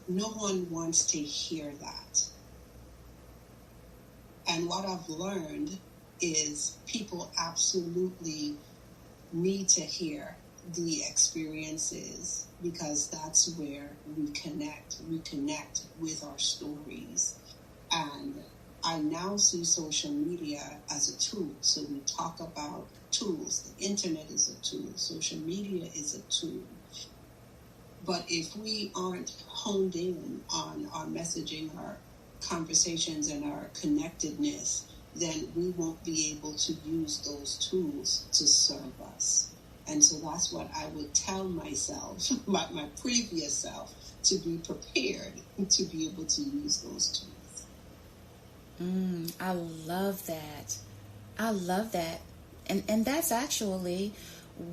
no one wants to hear that. And what I've learned is people absolutely need to hear the experiences, because that's where we connect. We connect with our stories. And I now see social media as a tool. So we talk about tools. The internet is a tool. Social media is a tool. But if we aren't honed in on our messaging, our conversations, and our connectedness, then we won't be able to use those tools to serve us. And so that's what I would tell myself, my previous self, to be prepared to be able to use those tools.
I love that. I love that. And that's actually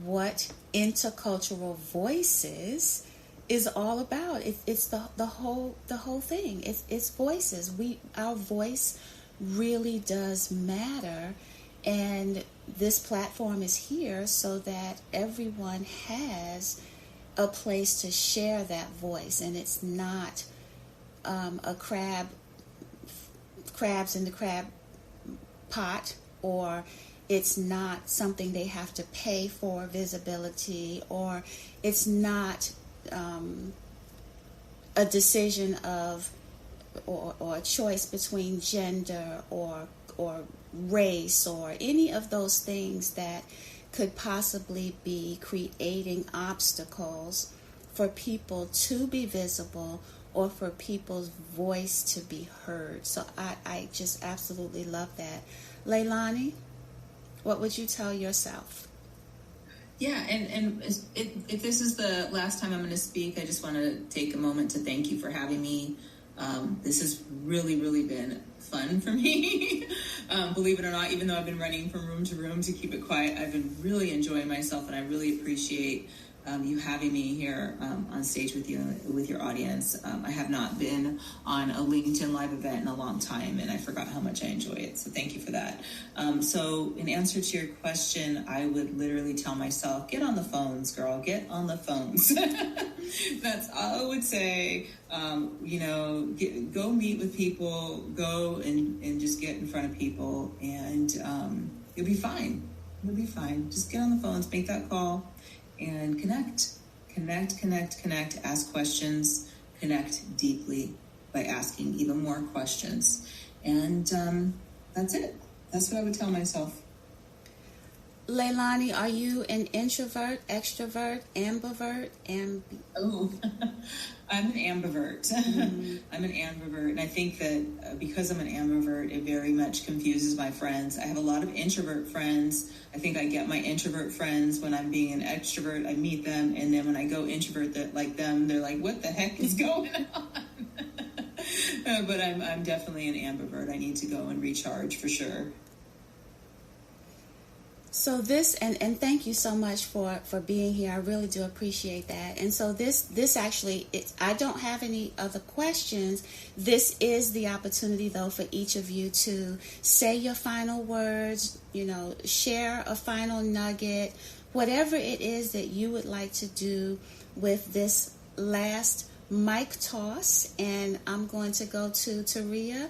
what InterCultural Voices is all about. It's the whole thing. It's voices. Our voice really does matter, and this platform is here so that everyone has a place to share that voice, and it's not a crabs in the crab pot, or it's not something they have to pay for visibility, or it's not a decision of or a choice between gender or race or any of those things that could possibly be creating obstacles for people to be visible or for people's voice to be heard. So I just absolutely love that. Leilani, what would you tell yourself?
Yeah, and if this is the last time I'm going to speak, I just want to take a moment to thank you for having me. This has really, really been fun for me. Believe it or not, even though I've been running from room to room to keep it quiet, I've been really enjoying myself, and I really appreciate you having me here on stage with you, with your audience. I have not been on a LinkedIn Live event in a long time, and I forgot how much I enjoy it. So thank you for that. So in answer to your question, I would literally tell myself, get on the phones, girl, get on the phones. That's all I would say. Go meet with people, go and just get in front of people, and you'll be fine. You'll be fine. Just get on the phones, make that call, and connect, ask questions, connect deeply by asking even more questions. And that's it. That's what I would tell myself.
Leilani, are you an introvert, extrovert, ambivert?
Oh, I'm an ambivert. I'm an ambivert. And I think that because I'm an ambivert, it very much confuses my friends. I have a lot of introvert friends. I think I get my introvert friends when I'm being an extrovert. I meet them. And then when I go introvert like them, they're like, what the heck is going on? But I'm definitely an ambivert. I need to go and recharge for sure.
So this, and thank you so much for being here. I really do appreciate that. And so this actually, I don't have any other questions. This is the opportunity, though, for each of you to say your final words, share a final nugget, whatever it is that you would like to do with this last mic toss. And I'm going to go to Taria.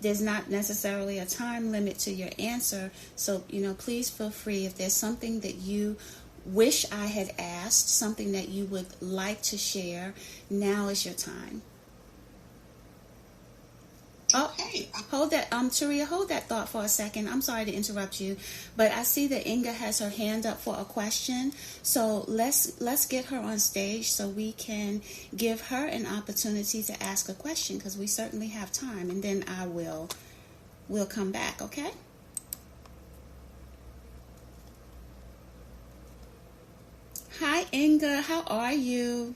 There's not necessarily a time limit to your answer, so please feel free. If there's something that you wish I had asked, something that you would like to share, now is your time.
Okay.
Hold that, Taria, hold that thought for a second. I'm sorry to interrupt you, but I see that Inga has her hand up for a question. So let's get her on stage so we can give her an opportunity to ask a question, because we certainly have time, and then we'll come back, okay? Hi, Inga. How are you?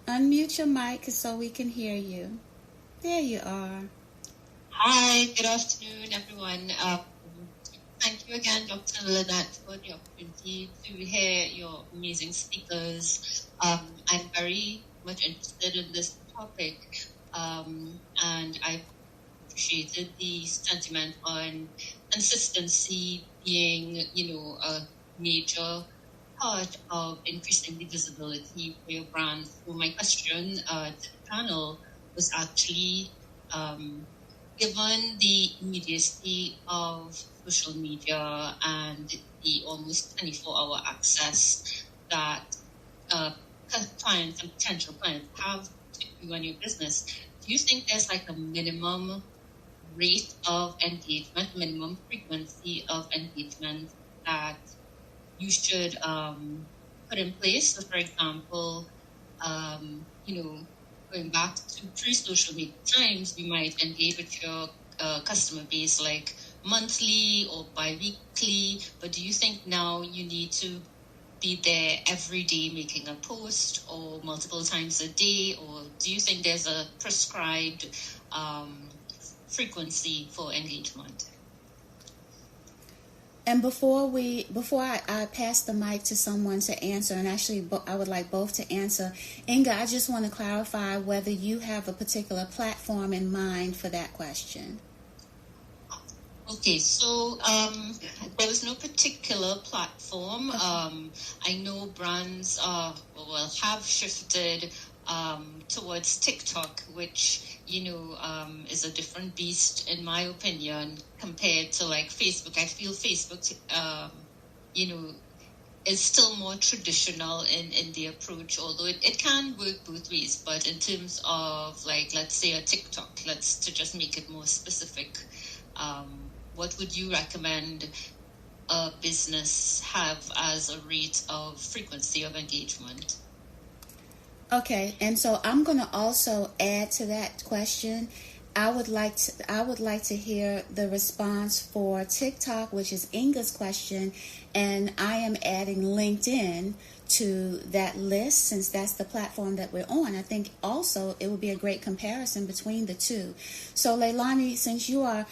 Unmute your mic so we can hear you. There you are.
Hi, good afternoon, everyone. Thank you again, Dr. Lynette, for the opportunity to hear your amazing speakers. I'm very much interested in this topic, and I appreciated the sentiment on consistency being, a major part of increasing the visibility for your brand. So my question to the panel was actually, given the immediacy of social media and the almost 24-hour access that clients and potential clients have to you and your business, do you think there's like a minimum rate of engagement, minimum frequency of engagement that you should put in place? So, for example, going back to pre-social media times, you might engage with your customer base like monthly or bi-weekly, but do you think now you need to be there every day making a post, or multiple times a day, or do you think there's a prescribed frequency for engagement?
And before I pass the mic to someone to answer, and actually I would like both to answer, Inga, I just want to clarify whether you have a particular platform in mind for that question.
Okay, so there was no particular platform. Okay. I know brands have shifted towards TikTok, which is a different beast in my opinion compared to like Facebook. I feel Facebook, is still more traditional in the approach, although it can work both ways. But in terms of like, let's say a TikTok, to just make it more specific, what would you recommend a business have as a rate of frequency of engagement?
Okay, and so I'm going to also add to that question. I would like to hear the response for TikTok, which is Inga's question, and I am adding LinkedIn to that list since that's the platform that we're on. I think also it would be a great comparison between the two. So Leilani, since you are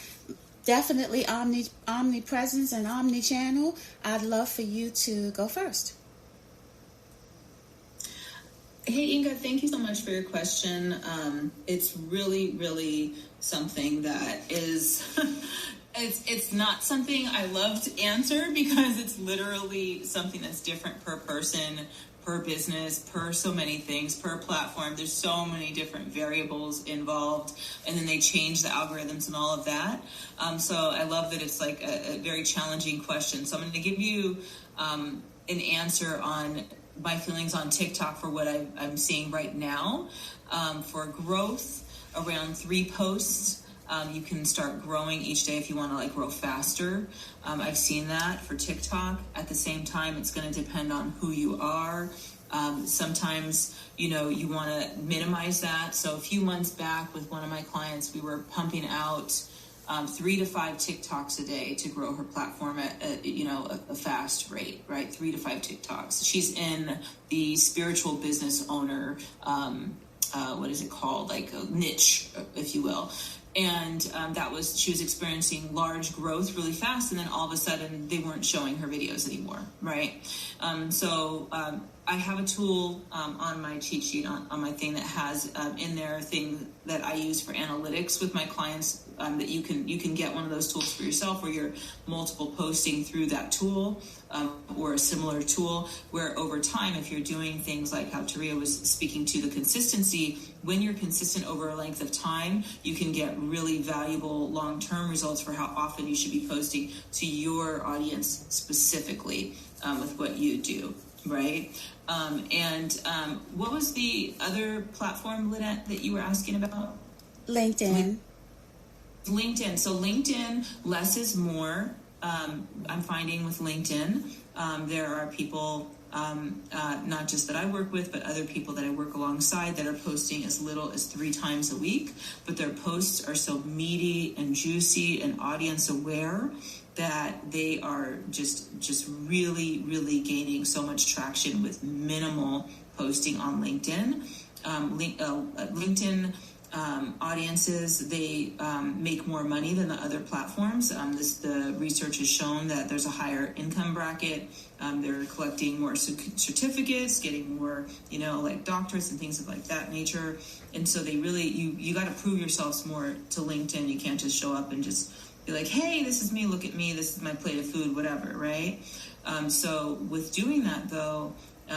definitely Omnipresence and Omnichannel. I'd love for you to go first.
Hey, Inga, thank you so much for your question. It's really, really something that is, it's not something I love to answer because it's literally something that's different per person, per business, per so many things, per platform. There's so many different variables involved, and then they change the algorithms and all of that. So I love that it's like a very challenging question. So I'm going to give you an answer on my feelings on TikTok for what I'm seeing right now. For growth, around 3 posts, you can start growing each day if you want to like grow faster. I've seen that for TikTok. At the same time, it's going to depend on who you are. Sometimes, you want to minimize that. So a few months back with one of my clients, we were pumping out 3 to 5 TikToks a day to grow her platform at a fast rate, right? 3 to 5 TikToks. She's in the spiritual business owner, what is it called? Like a niche, if you will. And she was experiencing large growth really fast, and then all of a sudden they weren't showing her videos anymore, right? So I have a tool on my cheat sheet on my thing that has in there a thing that I use for analytics with my clients, that you can get one of those tools for yourself, where you're multiple posting through that tool, or a similar tool, where over time, if you're doing things like how Taria was speaking to the consistency, when you're consistent over a length of time, you can get really valuable long-term results for how often you should be posting to your audience specifically, with what you do, right? What was the other platform, Lynette, that you were asking about?
LinkedIn.
LinkedIn. So LinkedIn, less is more. I'm finding with LinkedIn, there are people, not just that I work with, but other people that I work alongside that are posting as little as 3 times a week, but their posts are so meaty and juicy and audience aware that they are just really, really gaining so much traction with minimal posting on LinkedIn. LinkedIn audiences, they make more money than the other platforms. The research has shown that there's a higher income bracket. They're collecting more certificates, getting more, like doctorates and things of like that nature. And so they really, you got to prove yourselves more to LinkedIn. You can't just show up and just be like, hey, this is me, look at me, this is my plate of food, whatever, right? So with doing that, though,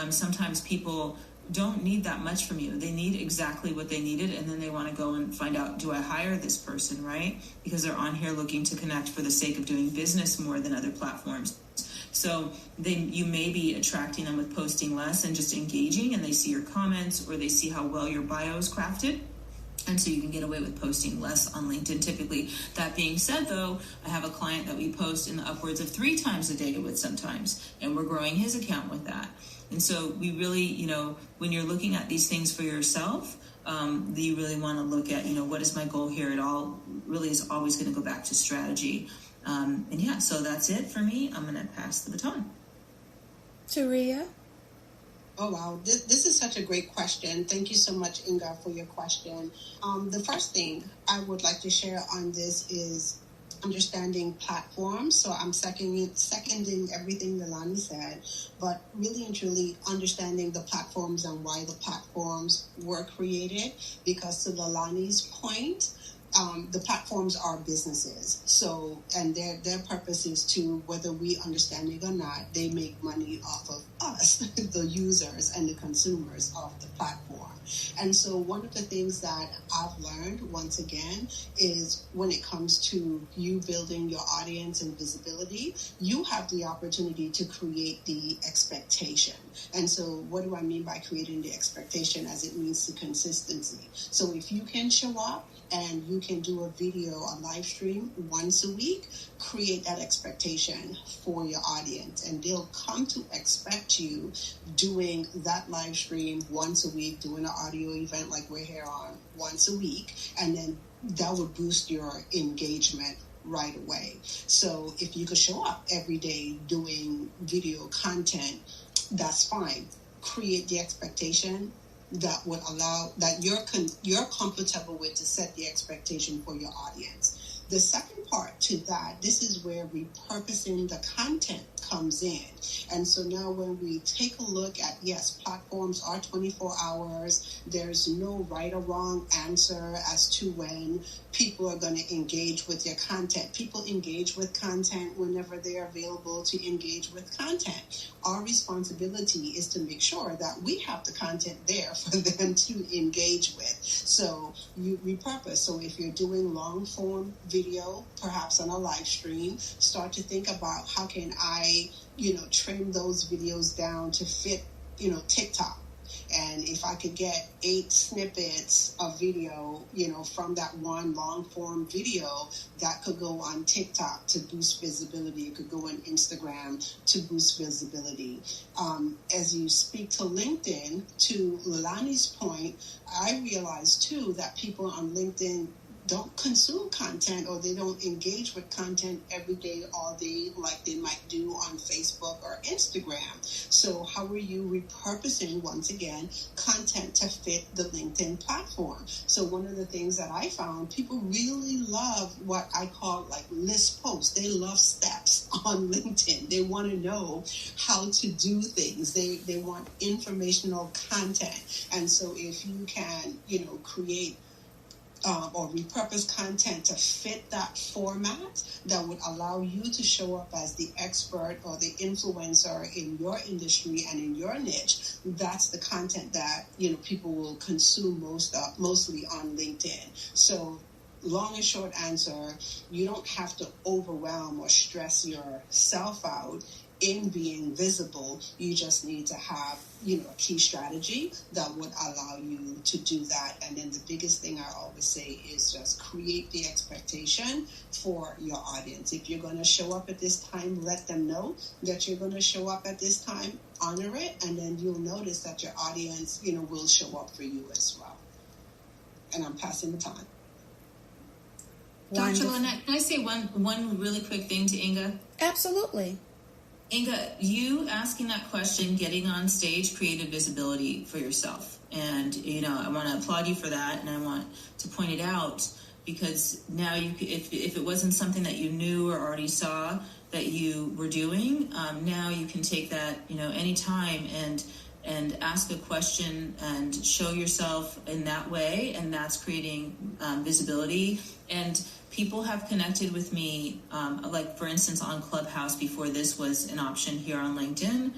sometimes people don't need that much from you. They need exactly what they needed, and then they want to go and find out, do I hire this person, right? Because they're on here looking to connect for the sake of doing business more than other platforms. So you may be attracting them with posting less and just engaging, and they see your comments or they see how well your bio is crafted. And so you can get away with posting less on LinkedIn typically. That being said, though, I have a client that we post in the upwards of 3 times a day with sometimes, and we're growing his account with that. And so we really, when you're looking at these things for yourself, you really want to look at, what is my goal here? It all really is always going to go back to strategy. So that's it for me. I'm going to pass the baton.
Taria?
Oh, wow. This is such a great question. Thank you so much, Inga, for your question. The first thing I would like to share on this is understanding platforms. So I'm seconding everything Leilani said, but really and truly understanding the platforms and why the platforms were created. Because to Leilani's point, the platforms are businesses. So, and their purpose is to, whether we understand it or not, they make money off of us, the users and the consumers of the platform. And so one of the things that I've learned, once again, is when it comes to you building your audience and visibility, you have the opportunity to create the expectation. And so what do I mean by creating the expectation? As it means to consistency. So if you can show up and you can do a video, a live stream once a week, create that expectation for your audience. And they'll come to expect you doing that live stream once a week, doing an audio event like we're here on once a week. And then that would boost your engagement right away. So if you could show up every day doing video content, that's fine. Create the expectation that would allow, that you're comfortable with, to set the expectation for your audience. The second part to that, this is where repurposing the content comes in. And so now when we take a look at, yes, platforms are 24 hours. There's no right or wrong answer as to when people are going to engage with your content. People engage with content whenever they're available to engage with content. Our responsibility is to make sure that we have the content there for them to engage with. So you repurpose. So if you're doing long form video, perhaps on a live stream, start to think about how can I, trim those videos down to fit, TikTok. And if I could get 8 snippets of video, from that one long form video, that could go on TikTok to boost visibility. It could go on Instagram to boost visibility. As you speak to LinkedIn, to Lilani's point, I realize too that people on LinkedIn don't consume content, or they don't engage with content every day, all day, like they might do on Facebook or Instagram. So how are you repurposing, once again, content to fit the LinkedIn platform? So one of the things that I found, people really love what I call like list posts. They love steps on LinkedIn. They want to know how to do things. They want informational content. And so if you can, create or repurpose content to fit that format, that would allow you to show up as the expert or the influencer in your industry and in your niche. That's the content that people will consume mostly on LinkedIn. So long and short answer, you don't have to overwhelm or stress yourself out in being visible. You just need to have a key strategy that would allow you to do that. And then the biggest thing I always say is just create the expectation for your audience. If you're going to show up at this time, let them know that you're going to show up at this time, honor it, and then you'll notice that your audience will show up for you as well. And I'm passing the time.
Dr. Lynette, can I say one really quick thing to Inga?
Absolutely.
Inga, you asking that question, getting on stage, created visibility for yourself. And, I want to applaud you for that. And I want to point it out because now if it wasn't something that you knew or already saw that you were doing, now you can take that, anytime and ask a question and show yourself in that way. And that's creating visibility. And people have connected with me, like for instance on Clubhouse before this was an option here on LinkedIn,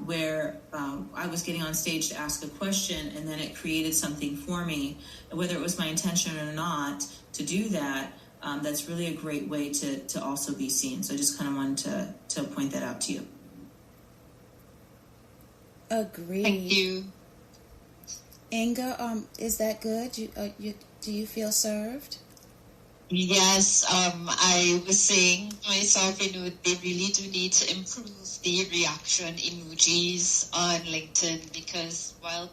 where I was getting on stage to ask a question and then it created something for me. Whether it was my intention or not to do that, that's really a great way to also be seen. So I just kind of wanted to point that out to you.
Agreed.
Thank you.
Inga, is that good? Do you feel served?
Yes, I was saying to myself, they really do need to improve the reaction emojis on LinkedIn, because while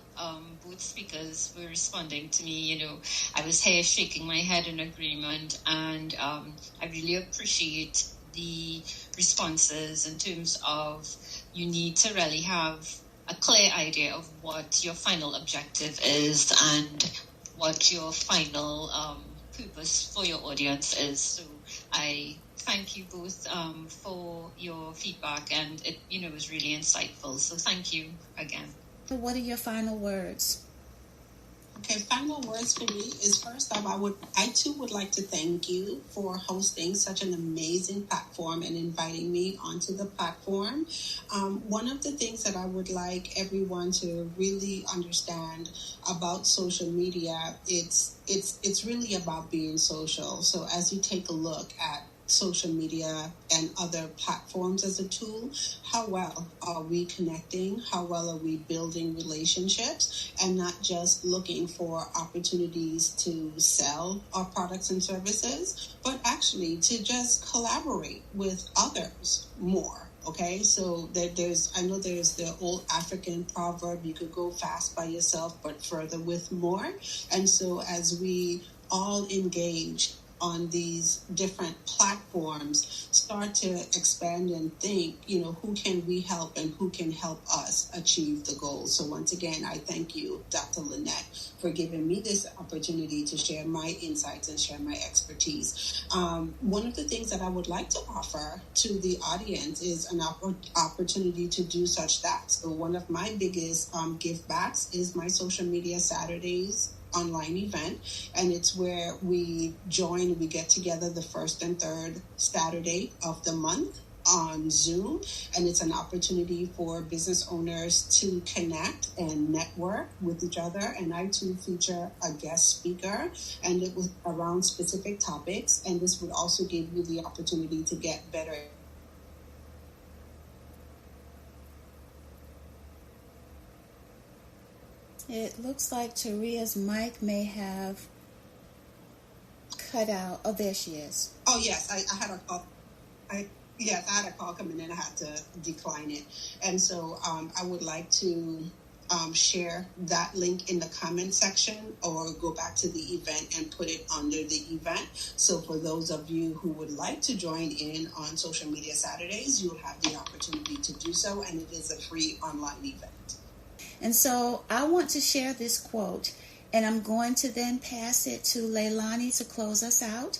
both speakers were responding to me, I was here shaking my head in agreement, and I really appreciate the responses in terms of you need to really have a clear idea of what your final objective is and what your final purpose for your audience is. So I thank you both for your feedback, and it was really insightful. So thank you again.
What are your final words?
Okay, final words for me is, first off, I too would like to thank you for hosting such an amazing platform and inviting me onto the platform. One of the things that I would like everyone to really understand about social media, it's really about being social. So as you take a look at social media and other platforms as a tool, how well are we connecting? How well are we building relationships, and not just looking for opportunities to sell our products and services, but actually to just collaborate with others more? Okay, so I know there's the old African proverb, you could go fast by yourself, but further with more. And so as we all engage on these different platforms start to expand and think, who can we help and who can help us achieve the goals. So once again, I thank you, Dr. Lynette, for giving me this opportunity to share my insights and share my expertise. One of the things that I would like to offer to the audience is an opportunity to do such that. So one of my biggest give backs is my Social Media Saturdays online event, and it's where we get together the first and third Saturday of the month on Zoom, and it's an opportunity for business owners to connect and network with each other. And I too feature a guest speaker, and it was around specific topics, and this would also give you the opportunity to get better.
It looks like Taria's mic may have cut out. Oh, there she is.
Oh, yes, I had a call. I had a call coming in. I had to decline it. And so I would like to share that link in the comment section, or go back to the event and put it under the event. So for those of you who would like to join in on Social Media Saturdays, you'll have the opportunity to do so, and it is a free online event.
And so I want to share this quote, and I'm going to then pass it to Leilani to close us out.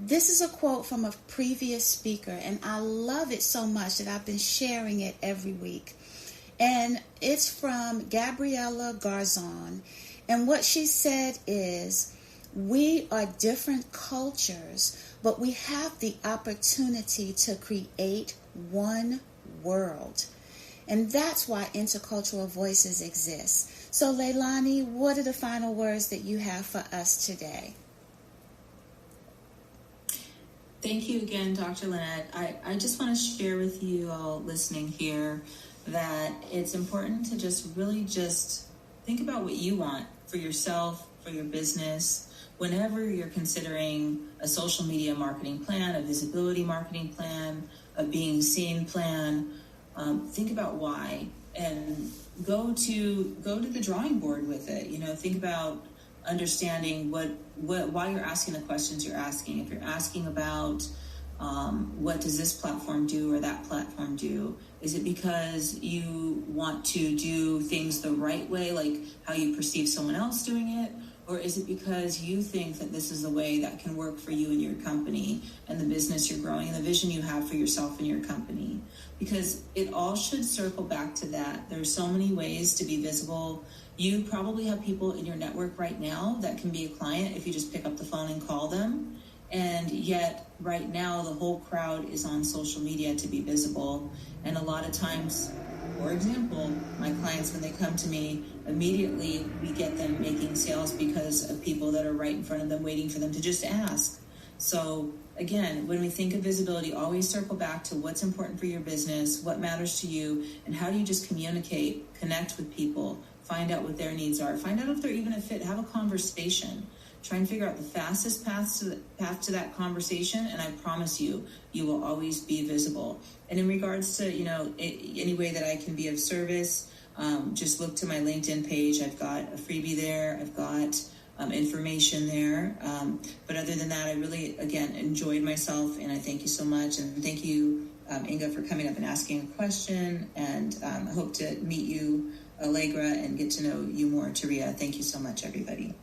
This is a quote from a previous speaker, and I love it so much that I've been sharing it every week. And it's from Gabriela Garzon. And what she said is, we are different cultures, but we have the opportunity to create one world. And that's why Intercultural Voices exist. So, Leilani, what are the final words that you have for us today?
Thank you again, Dr. Lynette. I just want to share with you all listening here that it's important to just think about what you want for yourself, for your business. Whenever you're considering a social media marketing plan, a visibility marketing plan, a being seen plan, think about why, and go to the drawing board with it. Think about understanding why you're asking the questions you're asking. If you're asking about what does this platform do or that platform do, is it because you want to do things the right way, like how you perceive someone else doing it? Or is it because you think that this is the way that can work for you and your company and the business you're growing and the vision you have for yourself and your company? Because it all should circle back to that. There's so many ways to be visible. You probably have people in your network right now that can be a client if you just pick up the phone and call them. And yet right now the whole crowd is on social media to be visible. And a lot of times, for example, my clients, when they come to me, immediately we get them making sales because of people that are right in front of them waiting for them to just ask. So again, when we think of visibility, always circle back to what's important for your business, what matters to you, and how do you just communicate, connect with people, find out what their needs are, find out if they're even a fit, have a conversation. Try and figure out the fastest path to that conversation, and I promise you, you will always be visible. And in regards to, any way that I can be of service, just look to my LinkedIn page. I've got a freebie there. I've got information there. But other than that, I really, again, enjoyed myself, and I thank you so much. And thank you, Inga, for coming up and asking a question. And I hope to meet you, Allegra, and get to know you more, Taria. Thank you so much, everybody.